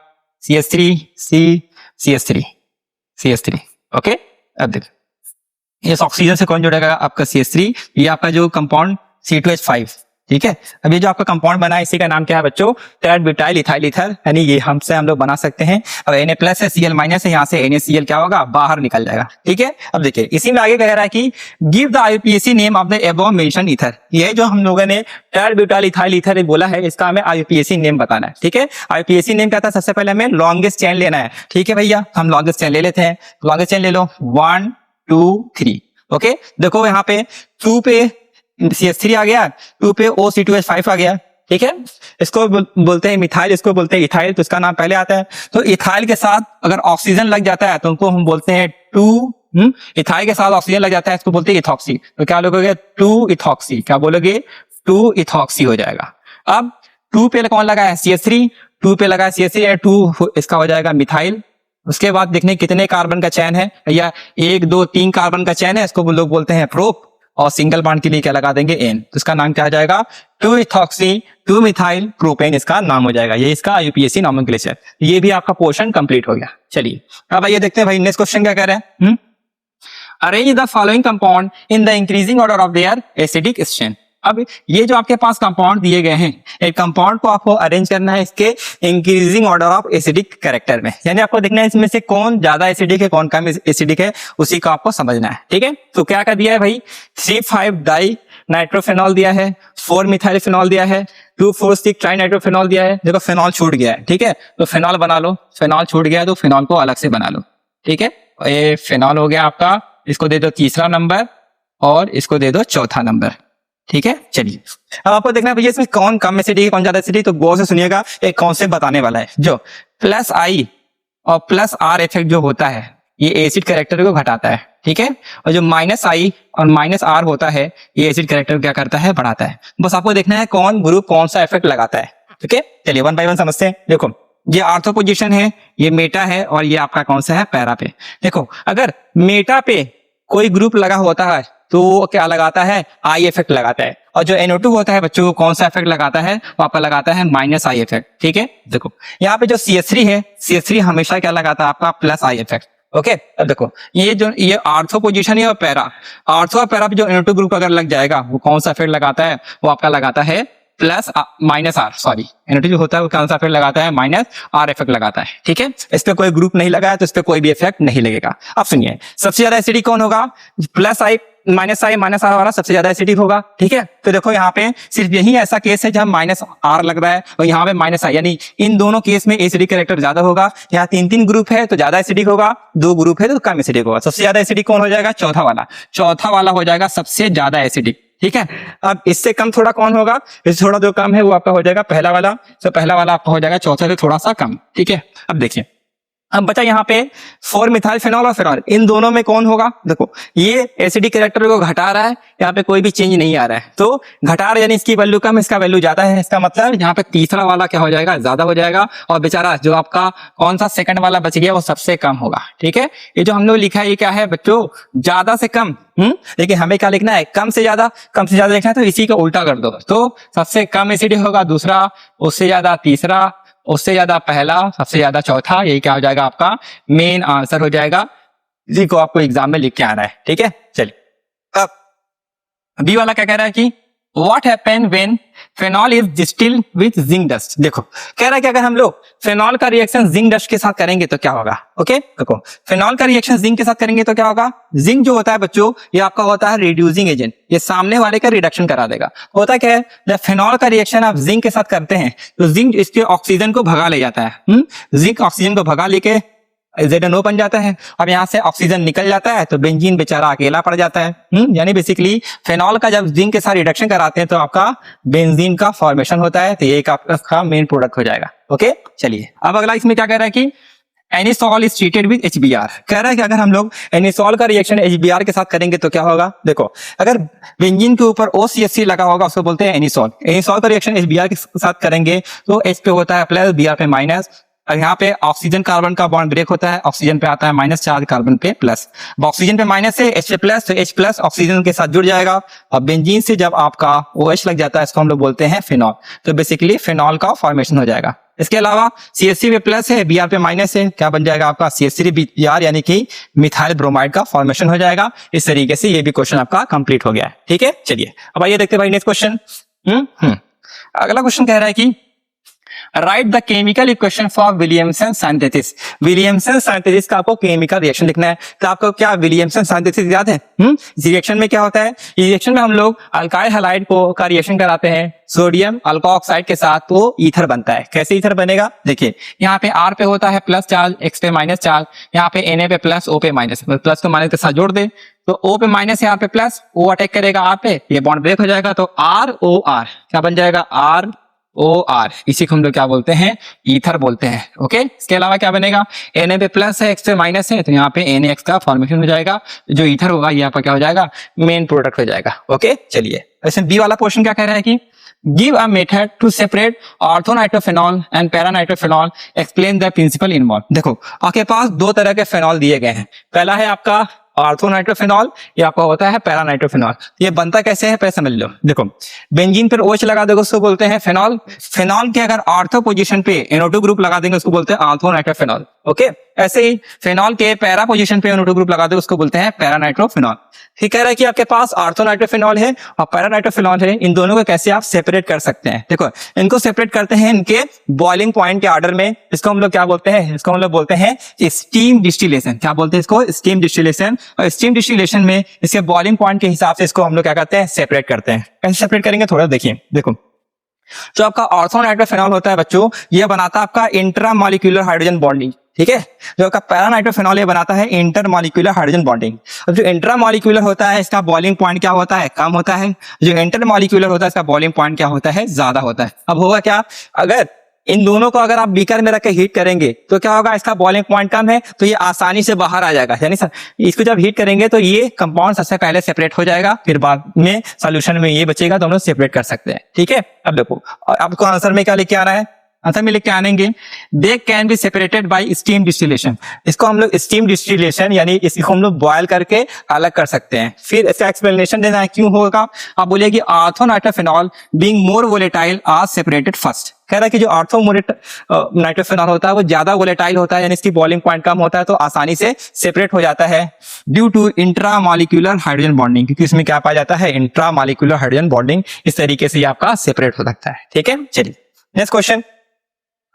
CH3। ओके, अब देखो इस ऑक्सीजन से कौन जुड़ेगा, आपका CH3, ये आपका जो कंपाउंड C2H5। ठीक है, अब ये जो आपका कंपाउंड बना है इसी का नाम क्या है बच्चों, tert-butyl ethyl ether, यानी ये हम लोग बना सकते हैं। अब Na प्लस है, Cl माइनस है, यहाँ से NaCl क्या होगा, बाहर निकल जाएगा। ठीक है, अब देखिए इसी में आगे कह रहा है कि give the IUPAC name of the above mention ether. ये जो हम लोगों ने tert-butyl ethyl ether बोला है, इसका हमें IUPAC नेम बताना है। ठीक है, IUPAC नेम क्या था, सबसे पहले हमें लॉन्गेस्ट चेन लेना है। ठीक है भैया, हम लॉन्गेस्ट चेन ले लेते हैं। लॉन्गेस्ट चेन ले लो, 1 2 3। ओके, देखो यहाँ पे 2 पे CH3 आ गया, 2 पे OC2H5 आ गया। ठीक है। इसको बोलते हैं मिथाइल, इसको बोलते हैं इथाइल, तो इसका नाम पहले आता है। तो इथाइल के साथ अगर ऑक्सीजन लग जाता है तो उनको हम बोलते हैं टू, इथाइल के साथ ऑक्सीजन लग जाता है इसको बोलते हैं इथॉक्सी। तो क्या लोगोगे, टू इथॉक्सी, क्या बोलोगे, टू इथॉक्सी हो जाएगा। अब टू पे कौन लगा है, CH3, टू पे लगा है CH3, टू इसका हो जाएगा मिथाइल। उसके बाद देखने कितने कार्बन का चैन है, या 1 2 3 कार्बन का चैन है, इसको लोग बोलते हैं प्रोप, और सिंगल बॉन्ड के लिए क्या लगा देंगे, N। तो इसका नाम क्या हो जाएगा, 2 इथॉक्सी 2 मिथाइल प्रोपेन, इसका नाम हो जाएगा। ये इसका IUPAC नॉमेनक्लेचर। ये भी आपका पोर्शन कंप्लीट हो गया। चलिए अब ये देखते हैं भाई नेक्स्ट क्वेश्चन क्या कह रहे हैं। Arrange the following compound in the increasing order of their acidic strength. अब ये जो आपके पास कंपाउंड दिए गए हैं, एक कंपाउंड को आपको अरेंज करना है इसके increasing order of acidic character में, यानी आपको देखना है इसमें से कौन ज्यादा एसिडिक है कौन कम एसिडिक है, उसी को आपको समझना है। ठीक है, तो क्या कर दिया है भाई, 3,5 डाई नाइट्रोफेनॉल दिया है, 4 मिथाइल फेनॉल दिया है, 2,4,6 ट्राई नाइट्रोफेनॉल दिया है। देखो फेनॉल छूट गया है, ठीक है, तो फेनॉल बना लो। फेनॉल छूट गया है तो फेनॉल को अलग से बना लो। ठीक है, ये फेनॉल हो गया आपका, इसको दे दो तीसरा नंबर और इसको दे दो चौथा नंबर। ठीक है, चलिए अब आपको देखना है भैया इसमें कौन कम एसिडिक है कौन ज्यादा एसिडिक, तो गौर से सुनिएगा, एक कॉन्सेप्ट बताने वाला है। जो प्लस आई और प्लस आर इफेक्ट जो होता है ये एसिड कैरेक्टर को घटाता है। ठीक है, और जो माइनस आई और माइनस आर होता है ये एसिड कैरेक्टर क्या करता है, बढ़ाता है। बस आपको देखना है कौन ग्रुप कौन सा इफेक्ट लगाता है। ठीक है, चलिए 1 बाय 1 समझते हैं। देखो ये आर्थो पोजीशन है, ये मेटा है, और ये आपका कौन सा है, पैरा पे। देखो अगर मेटा पे कोई ग्रुप लगा होता है तो वो क्या लगाता है, आई इफेक्ट लगाता है, और जो NO2 होता है बच्चों को कौन सा इफेक्ट लगाता है, वो आपका लगाता है माइनस आई इफेक्ट। ठीक है, देखो यहाँ पे जो CH3 है, CH3 हमेशा क्या लगाता है आपका, प्लस आई इफेक्ट। ओके, अब देखो ये आर्थो पोजीशन है और पैरा, आर्थो और पैरा पे जो NO2 ग्रुप अगर लग जाएगा वो कौन सा इफेक्ट लगाता है, वो आपका लगाता है plus minus are, sorry NO2 जो होता है वो कौन सा इफेक्ट लगाता है, माइनस आर इफेक्ट लगाता है। ठीक है, इस पे कोई ग्रुप नहीं लगा है तो इस पे कोई भी इफेक्ट नहीं लगेगा। अब सुनिए सबसे ज्यादा एसिडिक कौन होगा, प्लस आई माइनस आर वाला सबसे ज्यादा एसिडिक होगा। ठीक है, तो देखो यहाँ पे सिर्फ यही ऐसा केस है जहां माइनस आर लग रहा है और यहाँ पे माइनस आई, यानी इन दोनों केस में एसिडिक कैरेक्टर ज्यादा होगा। यहाँ 3 ग्रुप है तो ज्यादा एसिडिक होगा, 2 ग्रुप है तो कम एसिडिक होगा। सबसे ज्यादा एसिडिक कौन हो जाएगा, चौथा वाला हो जाएगा सबसे ज्यादा एसिडिक। ठीक है, अब इससे कम थोड़ा कौन होगा, इससे थोड़ा जो कम है वो आपका हो जाएगा पहला वाला, तो पहला वाला आपका हो जाएगा चौथा से थोड़ा सा कम। ठीक है, अब देखिए अब बचा यहाँ पे 4 मिथाइल फेनॉल और फेनॉल, इन दोनों में कौन होगा, देखो ये एसिडिक कैरेक्टर को घटा रहा है, यहाँ पे कोई भी चेंज नहीं आ रहा है, तो घटा रहा है यानी इसकी वैल्यू कम इसका वैल्यू ज्यादा है। इसका मतलब यहाँ पे तीसरा वाला क्या हो जाएगा, ज्यादा हो जाएगा, और बेचारा जो आपका कौन सा सेकंड वाला बच गया वो सबसे कम होगा। ठीक है, ये जो हम लोग लिखा है ये क्या है बच्चों, ज्यादा से कम। लेकिन हमें क्या लिखना है, कम से ज्यादा लिखना है, तो इसी का उल्टा कर दो। तो सबसे कम एसिडिक होगा दूसरा, उससे ज्यादा तीसरा, उससे ज्यादा पहला, सबसे ज्यादा चौथा। यही क्या हो जाएगा आपका मेन आंसर हो जाएगा, इसी को आपको एग्जाम में लिख के आना है। ठीक है, चलिए अब बी वाला क्या कह रहा है कि what happen when phenol is distilled with zinc dust. देखो कह रहा है कि अगर हम लोग फेनॉल का रिएक्शन जिंक डस्ट के साथ करेंगे तो क्या होगा। ओके, देखो फेनॉल का रिएक्शन जिंक के साथ करेंगे तो क्या होगा, जिंक जो होता है बच्चों ये आपका होता है रिड्यूसिंग एजेंट, ये सामने वाले का रिडक्शन करा देगा। होता क्या है, जब फेनॉल का रिएक्शन आप जिंक के साथ करते हैं तो जिंक इसके ऑक्सीजन को भगा ले जाता है। जिंक ऑक्सीजन को भगा लेके ZNO बन जाता है। अब यहाँ से ऑक्सीजन निकल जाता है तो बेंजीन बेचारा अकेला पड़ जाता है। यानी बेसिकली फेनॉल का जब जिंक के साथ रिडक्शन कराते हैं तो आपका बेंजीन का फॉर्मेशन होता है, तो ये एक आपका मेन प्रोडक्ट हो जाएगा। ओके, चलिए अब अगला इसमें क्या कह रहा है कि anisole is treated with HBr। कह रहा है कि अगर हम लोग एनिसॉल का रिएक्शन HBr के साथ करेंगे तो क्या होगा। देखो अगर बेंजीन के ऊपर OCH3 लगा होगा उसको बोलते हैं एनिसॉल। एनिसॉल का रिएक्शन HBr के साथ करेंगे तो H पे होता है प्लस, Br पे माइनस, और यहाँ पे ऑक्सीजन कार्बन का बॉन्ड ब्रेक होता है, ऑक्सीजन पे आता है माइनस चार्ज, कार्बन पे प्लस। ऑक्सीजन पे माइनस है, H पे प्लस, तो H प्लस ऑक्सीजन के साथ जुड़ जाएगा, और बेंजीन से जब आपका OH लग जाता है इसको हम लोग बोलते हैं फेनॉल, तो बेसिकली फेनॉल का फॉर्मेशन हो जाएगा। इसके अलावा CH3 पे प्लस है, Br पे माइनस है, क्या बन जाएगा आपका CH3Br, यानी कि मिथाइल ब्रोमाइड का फॉर्मेशन हो जाएगा। इस तरीके से ये भी क्वेश्चन आपका कंप्लीट हो गया है। ठीक है, चलिए अब आइए देखते हैं भाई नेक्स्ट क्वेश्चन। अगला क्वेश्चन कह रहा है कि write the chemical equation for Williamson synthesis. Williamson synthesis का आपको केमिकल रिएक्शन लिखना है, तो आपको क्या विलियमसन सिंथेसिस याद है। इस रिएक्शन में क्या होता है, इस रिएक्शन में हम लोग अल्काइल हैलाइड को का रिएक्शन कराते हैं सोडियम अल्कोहल ऑक्साइड के साथ, तो ईथर बनता है। कैसे ईथर बनेगा, देखिए यहाँ पे R पे होता है प्लस चार्ज, X पे माइनस चार्ज, यहाँ पे Na पे प्लस, O पे माइनस, प्लस को माइनस के साथ जोड़ दे तो O पे माइनस यहाँ पे प्लस, O अटैक करेगा R पे, ये बॉन्ड ब्रेक हो जाएगा, तो ROR क्या बन जाएगा, R OR, इसी को हम लोग क्या बोलते हैं, ईथर बोलते हैं। ओके, इसके अलावा क्या बनेगा, Na पे प्लस है, X पे माइनस है, तो यहाँ पे NaX का फॉर्मेशन हो जाएगा। जो ईथर होगा यहाँ पर क्या हो जाएगा, मेन प्रोडक्ट हो जाएगा। ओके, चलिए ऐसे बी वाला क्वेश्चन क्या कह रहा है कि give a method to separate orthonitrophenol and paranitrophenol, explain the principle involve. देखो आपके पास दो तरह के फेनॉल दिए गए हैं, पहला है आपका ऑर्थोनाइट्रोफेनॉल, ये आपका होता है पैरानाइट्रोफेनॉल। ये बनता कैसे है पहले समझ लो। देखो बेंजीन पर OH लगा दोगे उसको बोलते हैं फेनॉल। फेनॉल के अगर ऑर्थो पोजीशन पे NO2 ग्रुप लगा देंगे उसको बोलते हैं ऑर्थोनाइट्रोफेनॉल। ओके, ऐसे ही फेनॉल के पैरा पोजीशन पे NO2 ग्रुप लगा दो उसको बोलते हैं पैरानाइट्रोफेनॉल। ठीक कह रहा है कि आपके पास ऑर्थोनाइट्रोफेनॉल है और पैरानाइट्रोफेनॉल है, इन दोनों को कैसे आप सेपरेट कर सकते हैं। देखो इनको सेपरेट करते हैं इनके बॉइलिंग पॉइंट के ऑर्डर में। इसको हम लोग क्या बोलते हैं, इसको हम लोग बोलते हैं स्टीम डिस्टिलेशन। क्या बोलते हैं इसको, स्टीम डिस्टिलेशन। और स्टीम डिस्टिलेशन में इसके बॉइलिंग पॉइंट के हिसाब से इसको हम लोग क्या करते हैं, सेपरेट करते हैं। कैसे सेपरेट करेंगे थोड़ा देखिए। देखो जो आपका ऑर्थोनाइट्रोफेनॉल होता है बच्चों, ये बनाता है आपका इंट्रामॉलिक्यूलर हाइड्रोजन बॉन्डिंग। ठीक है, जो आपका पैरानाइट्रोफेनॉल ये बनाता है इंटरमॉलिक्यूलर हाइड्रोजन बॉन्डिंग। अब जो इंट्रामॉलिक्यूलर होता है इसका बॉइलिंग पॉइंट क्या होता है, कम होता है। जो इंटरमॉलिक्यूलर होता है इसका बॉइलिंग पॉइंट क्या होता है, ज्यादा होता है। अब होगा क्या, अगर इन दोनों को अगर आप बीकर में रख के हीट करेंगे तो क्या होगा, इसका बॉइलिंग पॉइंट कम है तो ये आसानी से बाहर आ जाएगा। यानी इसको जब हीट करेंगे तो ये कंपाउंड सबसे पहले सेपरेट हो जाएगा, फिर बाद में सॉल्यूशन में ये बचेगा तो हम लोग सेपरेट कर सकते हैं। ठीक है, अब देखो आपको आंसर में क्या लिख के आना है, आंसर में लिख के आनेंगे they can be separated by steam distillation. इसको हम लोग स्टीम डिस्टिलेशन यानी इसको हम लोग बॉयल करके अलग कर सकते हैं। फिर इसका एक्सप्लेनेशन देना है क्यों होगा। आप बोलिए कि orthonitrophenol being more volatile are separated first. कह रहा है कि जो नाइट्रोफेनॉल होता है वो ज्यादा वोलेटाइल होता है, यानी इसकी बॉइलिंग पॉइंट कम होता है तो आसानी से सेपरेट हो जाता है due to intramolecular hydrogen bonding, क्योंकि इसमें क्या पाया जाता है, इंट्रामॉलिक्यूलर हाइड्रोजन बॉन्डिंग। इस तरीके से ये आपका सेपरेट हो सकता है। ठीक है, चलिए नेक्स्ट क्वेश्चन।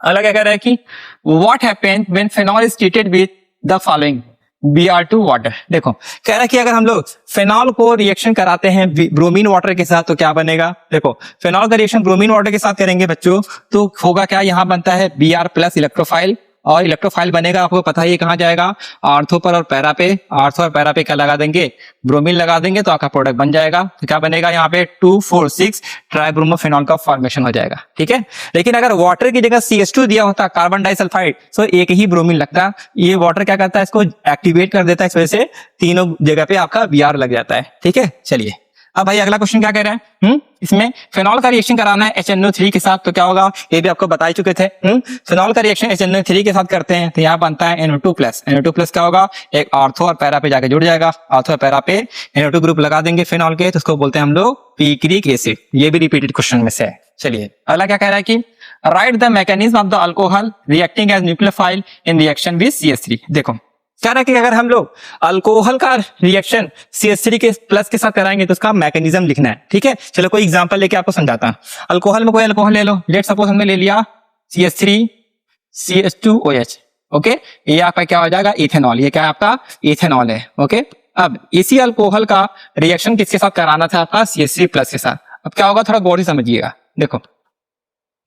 अगला क्या कह रहा है कि what happen when phenol is treated with the following Br2 water. देखो कह रहा है कि अगर हम लोग फेनॉल को रिएक्शन कराते हैं ब्रोमीन वाटर के साथ तो क्या बनेगा। देखो फेनॉल का रिएक्शन ब्रोमीन वाटर के साथ करेंगे बच्चों तो होगा क्या, यहां बनता है Br प्लस इलेक्ट्रोफाइल, और इलेक्ट्रोफाइल बनेगा आपको पता ही कहां जाएगा, आर्थो पर और पैरा पे। आर्थो और पैरा पे क्या लगा देंगे, ब्रोमीन लगा देंगे तो आपका प्रोडक्ट बन जाएगा। तो क्या बनेगा यहाँ पे 2,4,6 ट्राइब्रोमोफेनॉल का फॉर्मेशन हो जाएगा। ठीक है, लेकिन अगर वाटर की जगह CH2 दिया होता कार्बन डाइसल्फाइड तो एक ही ब्रोमीन लगता। ये वाटर क्या करता है, इसको एक्टिवेट कर देता है, इस वजह से तीनों जगह पे आपका Br लग जाता है। ठीक है, चलिए अब भाई अगला क्वेश्चन क्या कह रहा है, इसमें फेनॉल का रिएक्शन कराना है HNO3 के साथ तो क्या होगा, ये भी आपको बता ही चुके थे। फेनॉल का रिएक्शन HNO3 के साथ करते हैं तो यहाँ बनता है NO2 प्लस। NO2 प्लस क्या होगा, एक ऑर्थो और पैरा पे जाके जुड़ जाएगा, ऑर्थो और पैरा पे NO2 ग्रुप लगा देंगे फेनॉल के तो उसको बोलते हैं हम लोग पिक्रिक एसिड। ये भी रिपीटेड क्वेश्चन में से है। चलिए अगला क्या कह रहा है कि write the mechanism of the alcohol reacting as nucleophile in reaction with CH3। देखो कह रहा है कि अगर हम लोग अल्कोहल का रिएक्शन CH3 के प्लस के साथ कराएंगे तो उसका मैकेनिज्म लिखना है। ठीक है, चलो कोई एग्जांपल लेके आपको समझाता हूं। अल्कोहल में कोई अल्कोहल ले लो, लेट सपोज हमने ले लिया CH3 CH2OH। ओके, ये आपका क्या हो जाएगा, इथेनॉल। ये क्या है आपका, इथेनॉल है। ओके, अब इसी अल्कोहल का रिएक्शन किसके साथ कराना था आपका, CH3 प्लस के साथ। अब क्या होगा, थोड़ा गौर से समझिएगा। देखो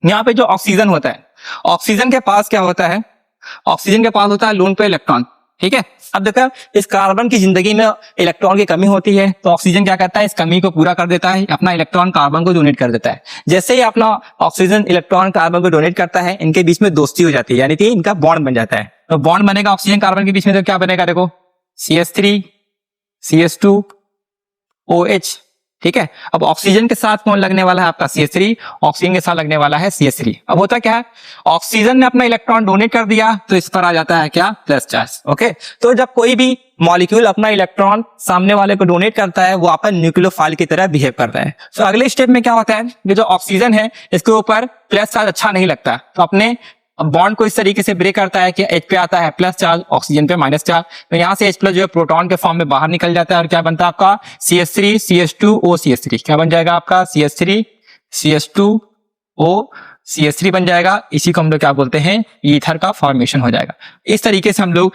यहाँ पे जो ऑक्सीजन होता है, ऑक्सीजन के पास क्या होता है, ऑक्सीजन के पास होता है लोन पे इलेक्ट्रॉन। ठीक है, अब देखो इस कार्बन की जिंदगी में इलेक्ट्रॉन की कमी होती है तो ऑक्सीजन क्या करता है, इस कमी को पूरा कर देता है, अपना इलेक्ट्रॉन कार्बन को डोनेट कर देता है। जैसे ही अपना ऑक्सीजन इलेक्ट्रॉन कार्बन को डोनेट करता है इनके बीच में दोस्ती हो जाती है, यानी कि इनका बॉन्ड बन जाता है। तो बॉन्ड बनेगा ऑक्सीजन कार्बन के बीच में तो क्या बनेगा, देखो CH3 CH2OH। ठीक है, अब ऑक्सीजन के साथ कौन लगने वाला है आपका, CH3, ऑक्सीजन के साथ लगने वाला है CH3। अब होता क्या है, ऑक्सीजन ने अपना इलेक्ट्रॉन डोनेट कर दिया तो इस पर आ जाता है क्या, प्लस चार्ज। ओके, तो जब कोई भी मॉलिक्यूल अपना इलेक्ट्रॉन सामने वाले को डोनेट करता है वो आपका न्यूक्लियोफाइल की तरह बिहेव करता है। तो अगले स्टेप में क्या होता है, ये जो ऑक्सीजन है इसके ऊपर प्लस चार्ज अच्छा नहीं लगता तो अपने बॉन्ड को इस तरीके से ब्रेक करता है कि H पे आता है प्लस चार्ज, ऑक्सीजन पे माइनस चार्ज। तो यहाँ से H प्लस जो है प्रोटॉन के फॉर्म में बाहर निकल जाता है और क्या बनता है आपका CH3 CH2O CH3। क्या बन जाएगा आपका CH3 CH2O CH3 बन जाएगा। इसी को हम लोग क्या बोलते हैं, ईथर का फॉर्मेशन हो जाएगा। इस तरीके से हम लोग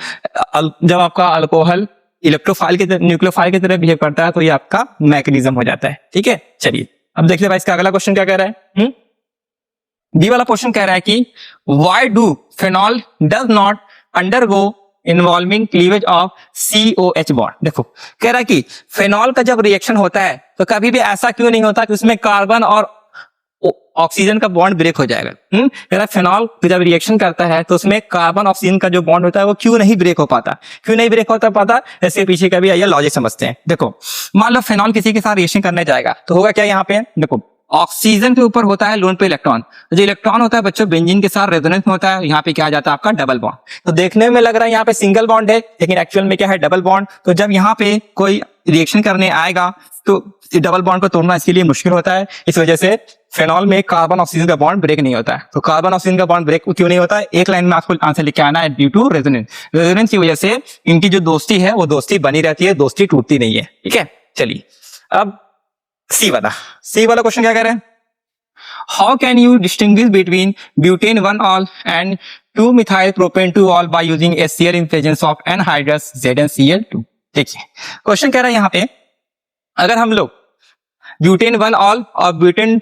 जब आपका अल्कोहल इलेक्ट्रोफाइल के न्यूक्लियोफाइल की तरह बिहेव करता है तो ये आपका मैकेनिज्म हो जाता है। ठीक है, चलिए अब देखते भाई इसका अगला क्वेश्चन क्या कह रहा है। बी वाला क्वेश्चन कह रहा है कि why do phenol does not undergo involving cleavage of COH bond. देखो कह रहा है कि फेनॉल का जब रिएक्शन होता है तो कभी भी ऐसा क्यों नहीं होता कि उसमें कार्बन और ऑक्सीजन का बॉन्ड ब्रेक हो जाएगा। अगर फेनॉल जब रिएक्शन करता है तो उसमें कार्बन ऑक्सीजन का जो बॉन्ड होता है वो क्यों नहीं ब्रेक हो पाता, क्यों नहीं ब्रेक होता पाता, इसके पीछे का भी आइए लॉजिक समझते हैं। देखो मान लो फेनॉल किसी के साथ रिएक्शन करने जाएगा तो होगा क्या, यहाँ पे देखो ऑक्सीजन के ऊपर होता है लोन पे इलेक्ट्रॉन, जो इलेक्ट्रॉन होता है बच्चों बेंजीन के साथ रेजोनेंस में होता है, यहाँ पे क्या आ जाता है आपका डबल बॉन्ड। तो देखने में लग रहा है यहाँ पे सिंगल बॉन्ड है, लेकिन एक्चुअल में क्या है डबल बॉन्ड। तो जब यहाँ पे कोई रिएक्शन करने आएगा तो डबल बॉन्ड को तोड़ना इसके लिए मुश्किल होता है, इस वजह से फेनॉल में कार्बन ऑक्सीजन का बॉन्ड ब्रेक नहीं होता है। तो कार्बन ऑक्सीजन का बॉन्ड ब्रेक क्यों नहीं होता है, एक लाइन में आपको आंसर लिख के आना है, ड्यू टू रेजोनेंस। रेजोनेंस की वजह से इनकी जो दोस्ती है वो दोस्ती बनी रहती है, दोस्ती टूटती नहीं है। ठीक है, चलिए अब सी वाला क्वेश्चन क्या कह रहे हैं, how can you distinguish between butane 1-ol and 2-methyl propane 2-ol by using HCl in presence of anhydrous ZnCl2। देखिए क्वेश्चन कह रहा है यहाँ पे, अगर हम लोग ब्यूटेन 1-ol और ब्यूटेन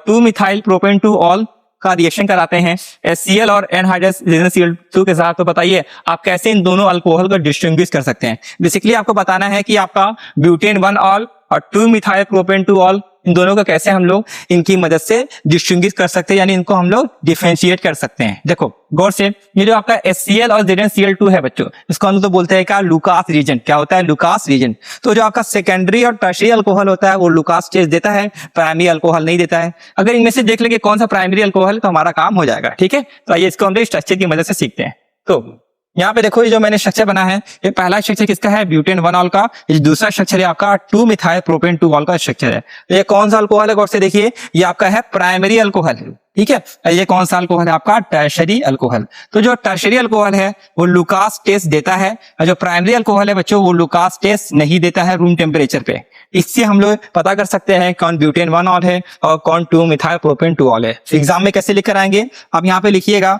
2-methyl propane 2-ol का रिएक्शन कराते हैं HCl और एनहाइड्रस ZnCl2 के साथ, तो बताइए आप कैसे इन दोनों अल्कोहल को डिस्टिंग्विश कर सकते हैं। बेसिकली आपको बताना है कि आपका ब्यूटेन 1-ol और 2-methyl propane 2-ol इन दोनों को कैसे हम लोग इनकी मदद से डिस्टिंग्विश कर सकते हैं, यानी इनको हम लोग डिफरेंशिएट कर सकते हैं। देखो गौर से, ये जो आपका HCl और ZnCl2 है बच्चों, इसको हम तो बोलते हैं क्या, लुकास रीजन। क्या होता है, लुकास रीजन। तो जो आपका सेकेंडरी और टर्शियरी अल्कोहल होता है वो लुकास टेस्ट देता है, प्राइमरी अल्कोहल नहीं देता है। अगर इनमें से देख लेंगे कौन सा प्राइमरी अल्कोहल, तो हमारा काम हो जाएगा। ठीक है, तो आइए इसको हम लोग स्ट्रक्चर की मदद से सीखते हैं। तो यहाँ पे देखो ये जो मैंने स्ट्रक्चर बना है, ये पहला स्ट्रक्चर किसका है, ब्यूटेन 1-ol का। ये दूसरा स्ट्रक्चर है आपका 2-methyl propane 2-ol का स्ट्रक्चर है। तो ये कौन सा अल्कोहल है, गौर से देखिए, ये आपका है प्राइमरी अल्कोहल। ठीक है, ये कौन सा अल्कोहल है आपका, टर्शरी अल्कोहल। तो जो टर्शरी अल्कोहल है वो लुकास टेस्ट देता है, और जो प्राइमरी अल्कोहल है बच्चों वो लुकास टेस्ट नहीं देता है रूम टेम्परेचर पे। इससे हम लोग पता कर सकते हैं कौन ब्यूटेन 1-ol है और कौन 2-methyl propane 2-ol है। एग्जाम में कैसे लिख कर आएंगे, आप यहाँ पे लिखिएगा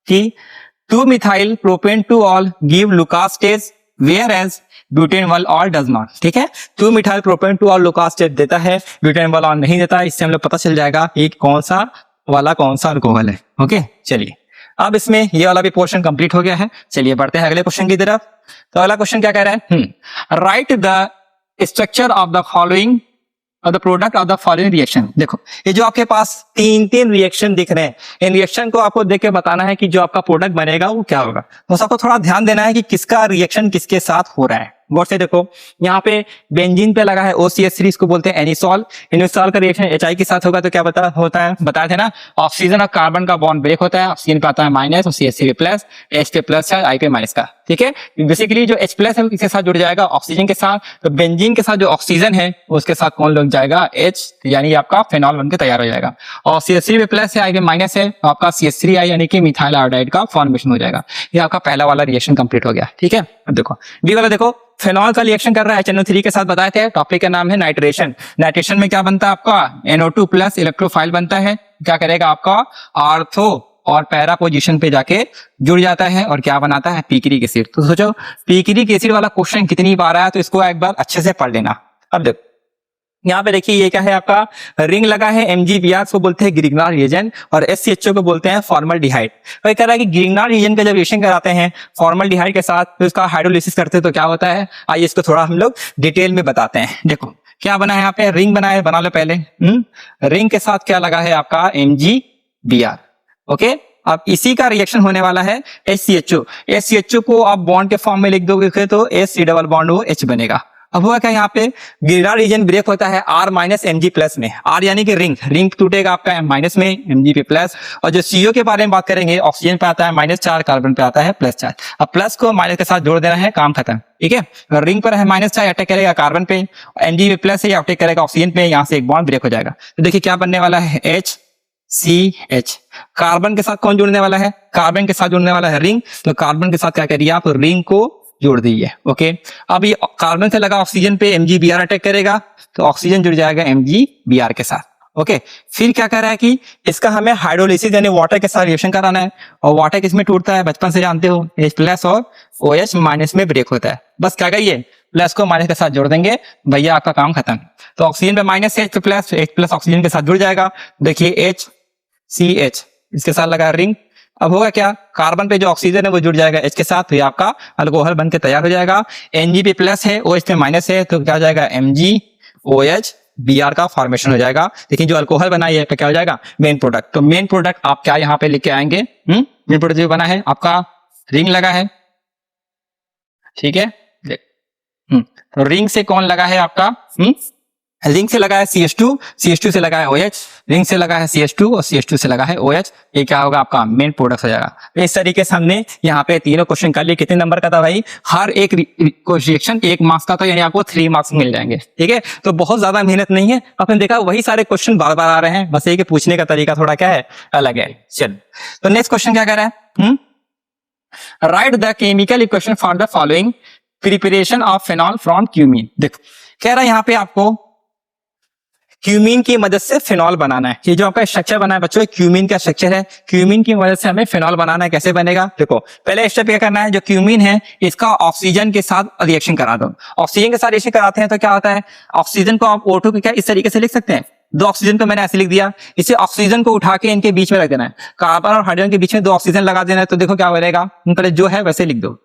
कि 2-methyl propane 2-ol give Lucas test whereas butane 1-ol does not। ठीक है, 2-methyl propane 2-ol Lucas test देता है, butane 1-ol नहीं देता है। इससे हम लोग पता चल जाएगा कि कौन सा वाला कौन सा अल्कोहल है। ओके, चलिए अब इसमें ये वाला भी पोर्शन कंप्लीट हो गया है। चलिए बढ़ते हैं अगले क्वेश्चन की तरफ। तो अगला क्वेश्चन क्या कह रहा है, write the structure of the following or the product of the following reaction. देखो ये जो आपके पास तीन रिएक्शन दिख रहे हैं, इन रिएक्शन को आपको देख के बताना है कि जो आपका प्रोडक्ट बनेगा वो क्या होगा। तो आपको थोड़ा ध्यान देना है कि किसका रिएक्शन किसके साथ हो रहा है। गौर से देखो, यहाँ पे बेंजीन पे लगा है OCH3, इसको बोलते हैं एनिसॉल। एनिसॉल का रिएक्शन HI के साथ होगा तो क्या होता है, बताए थे ना, ऑक्सीजन और कार्बन का बॉन्ड ब्रेक होता है। ऑक्सीजन पे आता है माइनस और CH3 पे प्लस, H पे प्लस है, I पे माइनस का। ठीक है, बेसिकली जो H प्लस है इसके साथ जुड़ जाएगा ऑक्सीजन के साथ। तो बेंजीन के साथ जो ऑक्सीजन है उसके साथ कौन लग जाएगा, H, यानी आपका फेनॉल बनकर तैयार हो जाएगा। और CH3 पे प्लस है, I पे माइनस है, तो आपका CH3I यानी कि मिथाइल आयोडाइड का फॉर्मेशन हो जाएगा। ये आपका पहला वाला रिएक्शन कंप्लीट हो गया। ठीक है, अब देखो बी वाला, देखो फेनॉल का रिएक्शन कर रहा है HNO3 के साथ, बताए थे टॉपिक का नाम है नाइट्रेशन। नाइट्रेशन में क्या बनता है आपका, NO2 प्लस इलेक्ट्रोफाइल बनता है। क्या करेगा आपका, आर्थो और पैरा पोजीशन पे जाके जुड़ जाता है और क्या बनाता है, पिक्रिक एसिड। तो सोचो पिक्रिक एसिड वाला क्वेश्चन कितनी बार आया, तो इसको एक बार अच्छे से पढ़ लेना। अब देखो यहाँ पे देखिए ये क्या है आपका, रिंग लगा है MgBr, को बोलते हैं ग्रिग्नार रिएजेंट, और SCHO को बोलते हैं फॉर्मल्डिहाइड। तो ये कह रहा है कि ग्रिग्नार रिएजेंट का जब रिएक्शन कराते हैं फॉर्मल्डिहाइड के साथ तो इसका हाइड्रोलिसिस करते हैं तो क्या होता है, आइए इसको थोड़ा हम लोग डिटेल में बताते हैं। देखो क्या बना है यहाँ पे, रिंग बना है, बना लो पहले। रिंग के साथ क्या लगा है आपका, MgBr। ओके, अब इसी का रिएक्शन होने वाला है SCHO। SCHO को आप बॉन्ड के फॉर्म में लिख दोगे तो SC डबल बॉन्ड वो H बनेगा। अब हुआ क्या, यहाँ पे ग्रिग्नार रीजन ब्रेक होता है R माइनस Mg प्लस में। R यानी कि रिंग टूटेगा आपका M माइनस में, Mg पे प्लस। और जो CO के बारे में बात करेंगे, ऑक्सीजन पे आता है -4, कार्बन पे आता है +4। अब प्लस को माइनस के साथ जोड़ देना है, काम खत्म। ठीक है, रिंग पर है -4, अटैक करेगा कार्बन पे, Mg पे प्लस है, अटैक करेगा ऑक्सीजन पे, यहाँ से एक बॉन्ड ब्रेक हो जाएगा। तो देखिए क्या बनने वाला है, HCH। कार्बन के साथ कौन जुड़ने वाला है, कार्बन के साथ जुड़ने वाला है रिंग। तो कार्बन के साथ क्या करिए आप, रिंग को जोड़ दीजिए। ओके, अब ये कार्बन से लगा ऑक्सीजन पे MgBr अटैक करेगा तो ऑक्सीजन जुड़ जाएगा MgBr के साथ। ओके, फिर क्या कर रहा है कि इसका हमें हाइड्रोलिसिस यानी वाटर के साथ रिएक्शन कराना है, और वाटर किसमें टूटता है, बचपन से जानते हो, H प्लस और OH माइनस में ब्रेक होता है। बस क्या करिए, प्लस को माइनस के साथ जोड़ देंगे, भैया आपका काम खत्म। तो ऑक्सीजन पे माइनस है, H प्लस ऑक्सीजन के साथ जुड़ जाएगा। देखिए HCH इसके साथ लगा रिंग। अब होगा क्या, कार्बन पे जो ऑक्सीजन है वो जुड़ जाएगा H के साथ, तो ये आपका अल्कोहल बनके तैयार हो जाएगा। Mg पे प्लस है, OH पे माइनस है, तो क्या हो जाएगा MgOH Br का फॉर्मेशन हो जाएगा। लेकिन जो अल्कोहल बना है क्या हो जाएगा, मेन प्रोडक्ट। तो मेन प्रोडक्ट आप क्या यहाँ पे लिख के आएंगे, मेन प्रोडक्ट जो बना है आपका रिंग लगा है, ठीक है। तो रिंग से कौन लगा है आपका, रिंग से लगा है CH2, CH2 से लगा है OH, रिंग से लगा है CH2 और CH2 से लगा है OH। ये क्या होगा आपका मेन प्रोडक्ट हो जाएगा। तो इस तरीके से हमने यहाँ पे तीनों क्वेश्चन कर लिए। कितने नंबर का था भाई, हर एक रिएक्शन 1 मार्क्स का, तो यानी आपको 3 मार्क्स मिल जाएंगे, ठीक है। तो बहुत ज्यादा मेहनत नहीं है। आपने देखा वही सारे क्वेश्चन बार बार आ रहे हैं, बस ये कि पूछने का तरीका थोड़ा क्या है, अलग है। चल तो नेक्स्ट क्वेश्चन क्या कह रहा है, write the chemical equation for the following preparation of phenol from cumene. देखो कह रहा है यहाँ पे आपको क्यूमीन की मदद से फिनॉल बनाना है। ये जो आपका स्ट्रक्चर बना है बच्चों, क्यूमीन का स्ट्रक्चर है। क्यूमीन की मदद से हमें फिनॉल बनाना है। कैसे बनेगा, देखो पहले स्टेप क्या करना है, जो क्यूमीन है इसका ऑक्सीजन के साथ रिएक्शन करा दो। ऑक्सीजन के साथ रिएक्शन कराते हैं तो क्या होता है, ऑक्सीजन को आप O2 क्या इस तरीके से लिख सकते हैं, 2 ऑक्सीजन को मैंने ऐसे लिख दिया। इसे ऑक्सीजन को उठा के इनके बीच में रख देना है, कार्बन और हाइड्रोजन के बीच में 2 ऑक्सीजन लगा देना है। तो देखो क्या बनेगा, पहले जो है वैसे लिख दो,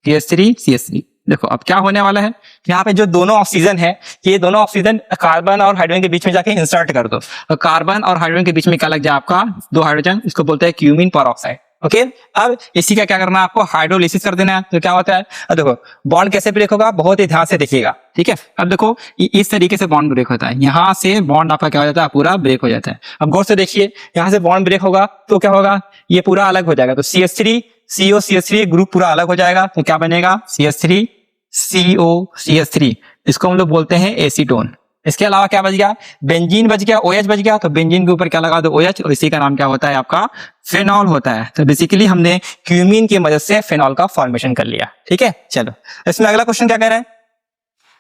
CH3 CH3। देखो अब क्या होने वाला है, यहाँ पे जो दोनों ऑक्सीजन है, ये दोनों ऑक्सीजन कार्बन और हाइड्रोजन के बीच में जाके इंसर्ट कर दो। तो कार्बन और हाइड्रोजन के बीच में क्या लग जाए आपका, 2 हाइड्रोजन, इसको बोलते हैं क्यूमीन परऑक्साइड। ओके, अब इसी का क्या करना है, आपको हाइड्रोलिसिस कर देना है। तो क्या होता है, अब देखो बॉन्ड कैसे ब्रेक होगा, बहुत ही ध्यान से देखिएगा, ठीक है। अब देखो इस तरीके से बॉन्ड ब्रेक होता है, यहाँ से बॉन्ड आपका क्या हो जाता है, पूरा ब्रेक हो जाता है। अब गौर से देखिए, यहाँ से बॉन्ड ब्रेक होगा तो क्या होगा, ये पूरा अलग हो जाएगा। तो CH3 CO CH3 ग्रुप पूरा अलग हो जाएगा। तो क्या बनेगा, CH3 CO CH3, इसको हम लोग बोलते हैं एसीटोन। इसके अलावा क्या बच गया, बेंजीन बच गया, OH बच गया। तो बेंजीन के ऊपर क्या लगा दो, OH, और इसी का नाम क्या होता है आपका फिनॉल होता है। तो बेसिकली हमने क्यूमीन की मदद से फिनॉल का फॉर्मेशन कर लिया, ठीक है। चलो इसमें अगला क्वेश्चन क्या कह रहा है,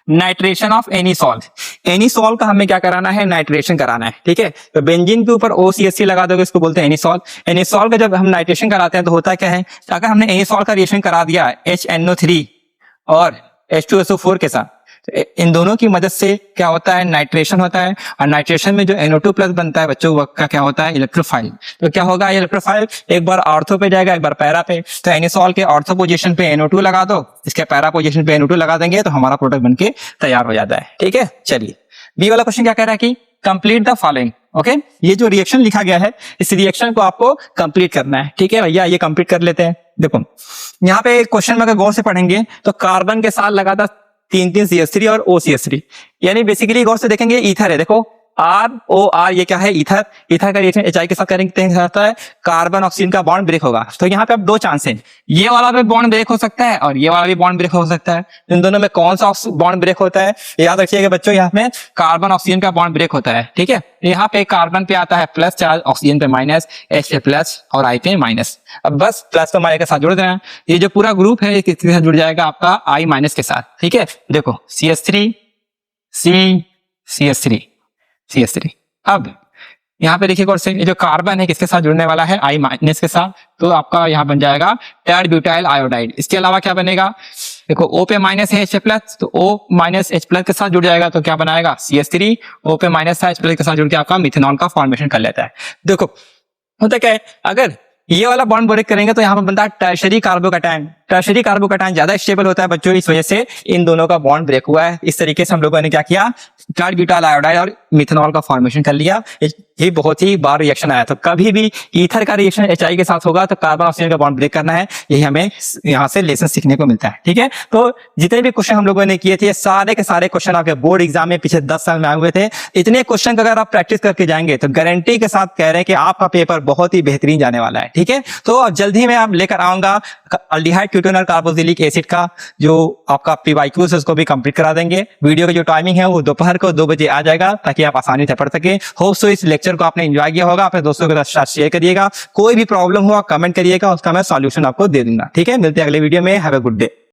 nitration of any salt. Any salt का हमें क्या कराना है, नाइट्रेशन कराना है, ठीक है। तो बेंजीन के ऊपर OCH3 लगा दोगे, इसको बोलते हैं एनी सॉल्ट। एनी सॉल्ट का जब हम नाइट्रेशन कराते हैं तो होता क्या है, अगर हमने एनी सॉल्ट का रिएक्शन करा दिया HNO3 और H2SO4 के साथ, तो इन दोनों की मदद से क्या होता है, नाइट्रेशन होता है। और नाइट्रेशन में जो NO2 प्लस बनता है बच्चों, वो का क्या होता है, इलेक्ट्रोफाइल। तो क्या होगा, इलेक्ट्रोफाइल एक बार ऑर्थो पे जाएगा, एक बार पैरा पे। तो एनिसॉल के ऑर्थो पोजीशन पे NO2 लगा दो, इसके पैरा पोजीशन पे NO2 लगा देंगे, तो हमारा प्रोडक्ट बनके तैयार हो जाता है, ठीक है। चलिए बी वाला क्वेश्चन क्या कह रहा है कि कंप्लीट द फॉलोइंग। ओके, ये जो रिएक्शन लिखा गया है, इस रिएक्शन को आपको कंप्लीट करना है, ठीक है भैया। ये कंप्लीट कर लेते हैं। देखो यहाँ पे क्वेश्चन में अगर गौर से पढ़ेंगे तो कार्बन के साथ लगा था 3 CH3 और OCH3, यानी बेसिकली गौर से देखेंगे ईथर है। देखो ROR, ये क्या है, ईथर। ईथर का रिएक्शन HI के साथ करेंगे होता है, कार्बन ऑक्सीजन का बॉन्ड ब्रेक होगा। तो यहाँ पे अब 2 चांस है, ये वाला भी बॉन्ड ब्रेक हो सकता है और ये वाला भी बॉन्ड ब्रेक हो सकता है। इन दोनों में कौन सा बॉन्ड ब्रेक होता है, याद रखिएगा बच्चों, यहाँ पे कार्बन ऑक्सीजन का बॉन्ड ब्रेक होता है, ठीक है। यहाँ पे कार्बन पे आता है प्लस चार्ज, ऑक्सीजन पे माइनस, H पे प्लस और I पे माइनस। अब बस प्लस को माइनस के साथ जोड़ देना। ये जो पूरा ग्रुप है किसके साथ जुड़ जाएगा, आपका I माइनस के साथ, ठीक है। देखो CH3 CH3। अब यहाँ पे देखिए गौर से, ये जो कार्बन है किसके साथ जुड़ने वाला है, I माइनस के साथ। तो आपका यहाँ बन जाएगा टेर ब्यूटाइल आयोडाइड। इसके अलावा क्या बनेगा, देखो O पे माइनस है, H पे प्लस, तो O माइनस H प्लस के साथ जुड़ जाएगा। तो क्या बनाएगा, CH3, O पे माइनस है, H प्लस के साथ जुड़ के आपका मिथेनॉल का फॉर्मेशन कर लेता है। देखो होता क्या है, अगर ये वाला बॉन्ड ब्रेक करेंगे तो यहाँ पर बनता है टर्शरी कार्बोकैटायन। टर्शरी कार्बोकैटायन ज्यादा स्टेबल होता है बच्चों, इस वजह से इन दोनों का बॉन्ड ब्रेक हुआ है। इस तरीके से हम लोगों ने क्या किया, टेर ब्यूटाइल आयोडाइड और मिथेनॉल का फॉर्मेशन कर लिया। ये बहुत ही बार रिएक्शन आया। तो कभी भी ईथर का रिएक्शन HI के साथ होगा तो कार्बन ऑक्सीजन का बॉन्ड ब्रेक करना है। यही हमें यहाँ से लेसन सीखने को मिलता है, ठीक है। तो जितने भी क्वेश्चन हम लोगों ने किए थे, सारे के सारे क्वेश्चन आपके बोर्ड एग्जाम में पिछले 10 साल में आए हुए थे। इतने क्वेश्चन का अगर आप प्रैक्टिस करके जाएंगे तो गारंटी के साथ कह रहे हैं कि आपका पेपर बहुत ही बेहतरीन जाने वाला है, ठीक है। तो जल्दी मैं आप लेकर आऊंगा अल्डिहाइड कीटोन कार्बोक्सिलिक एसिड का जो आपका PYQs है उसको भी कंप्लीट करा देंगे। वीडियो की जो टाइमिंग है वो दोपहर को 2 बजे आ जाएगा, ताकि आप आसानी से पढ़ सके। होप सो इस लेक्चर को आपने एंजॉय किया होगा। अपने दोस्तों के साथ शेयर करिएगा। कोई भी प्रॉब्लम हुआ कमेंट करिएगा, उसका मैं सॉल्यूशन आपको दे दूंगा, ठीक है। मिलते हैं अगले वीडियो में। Have a good day.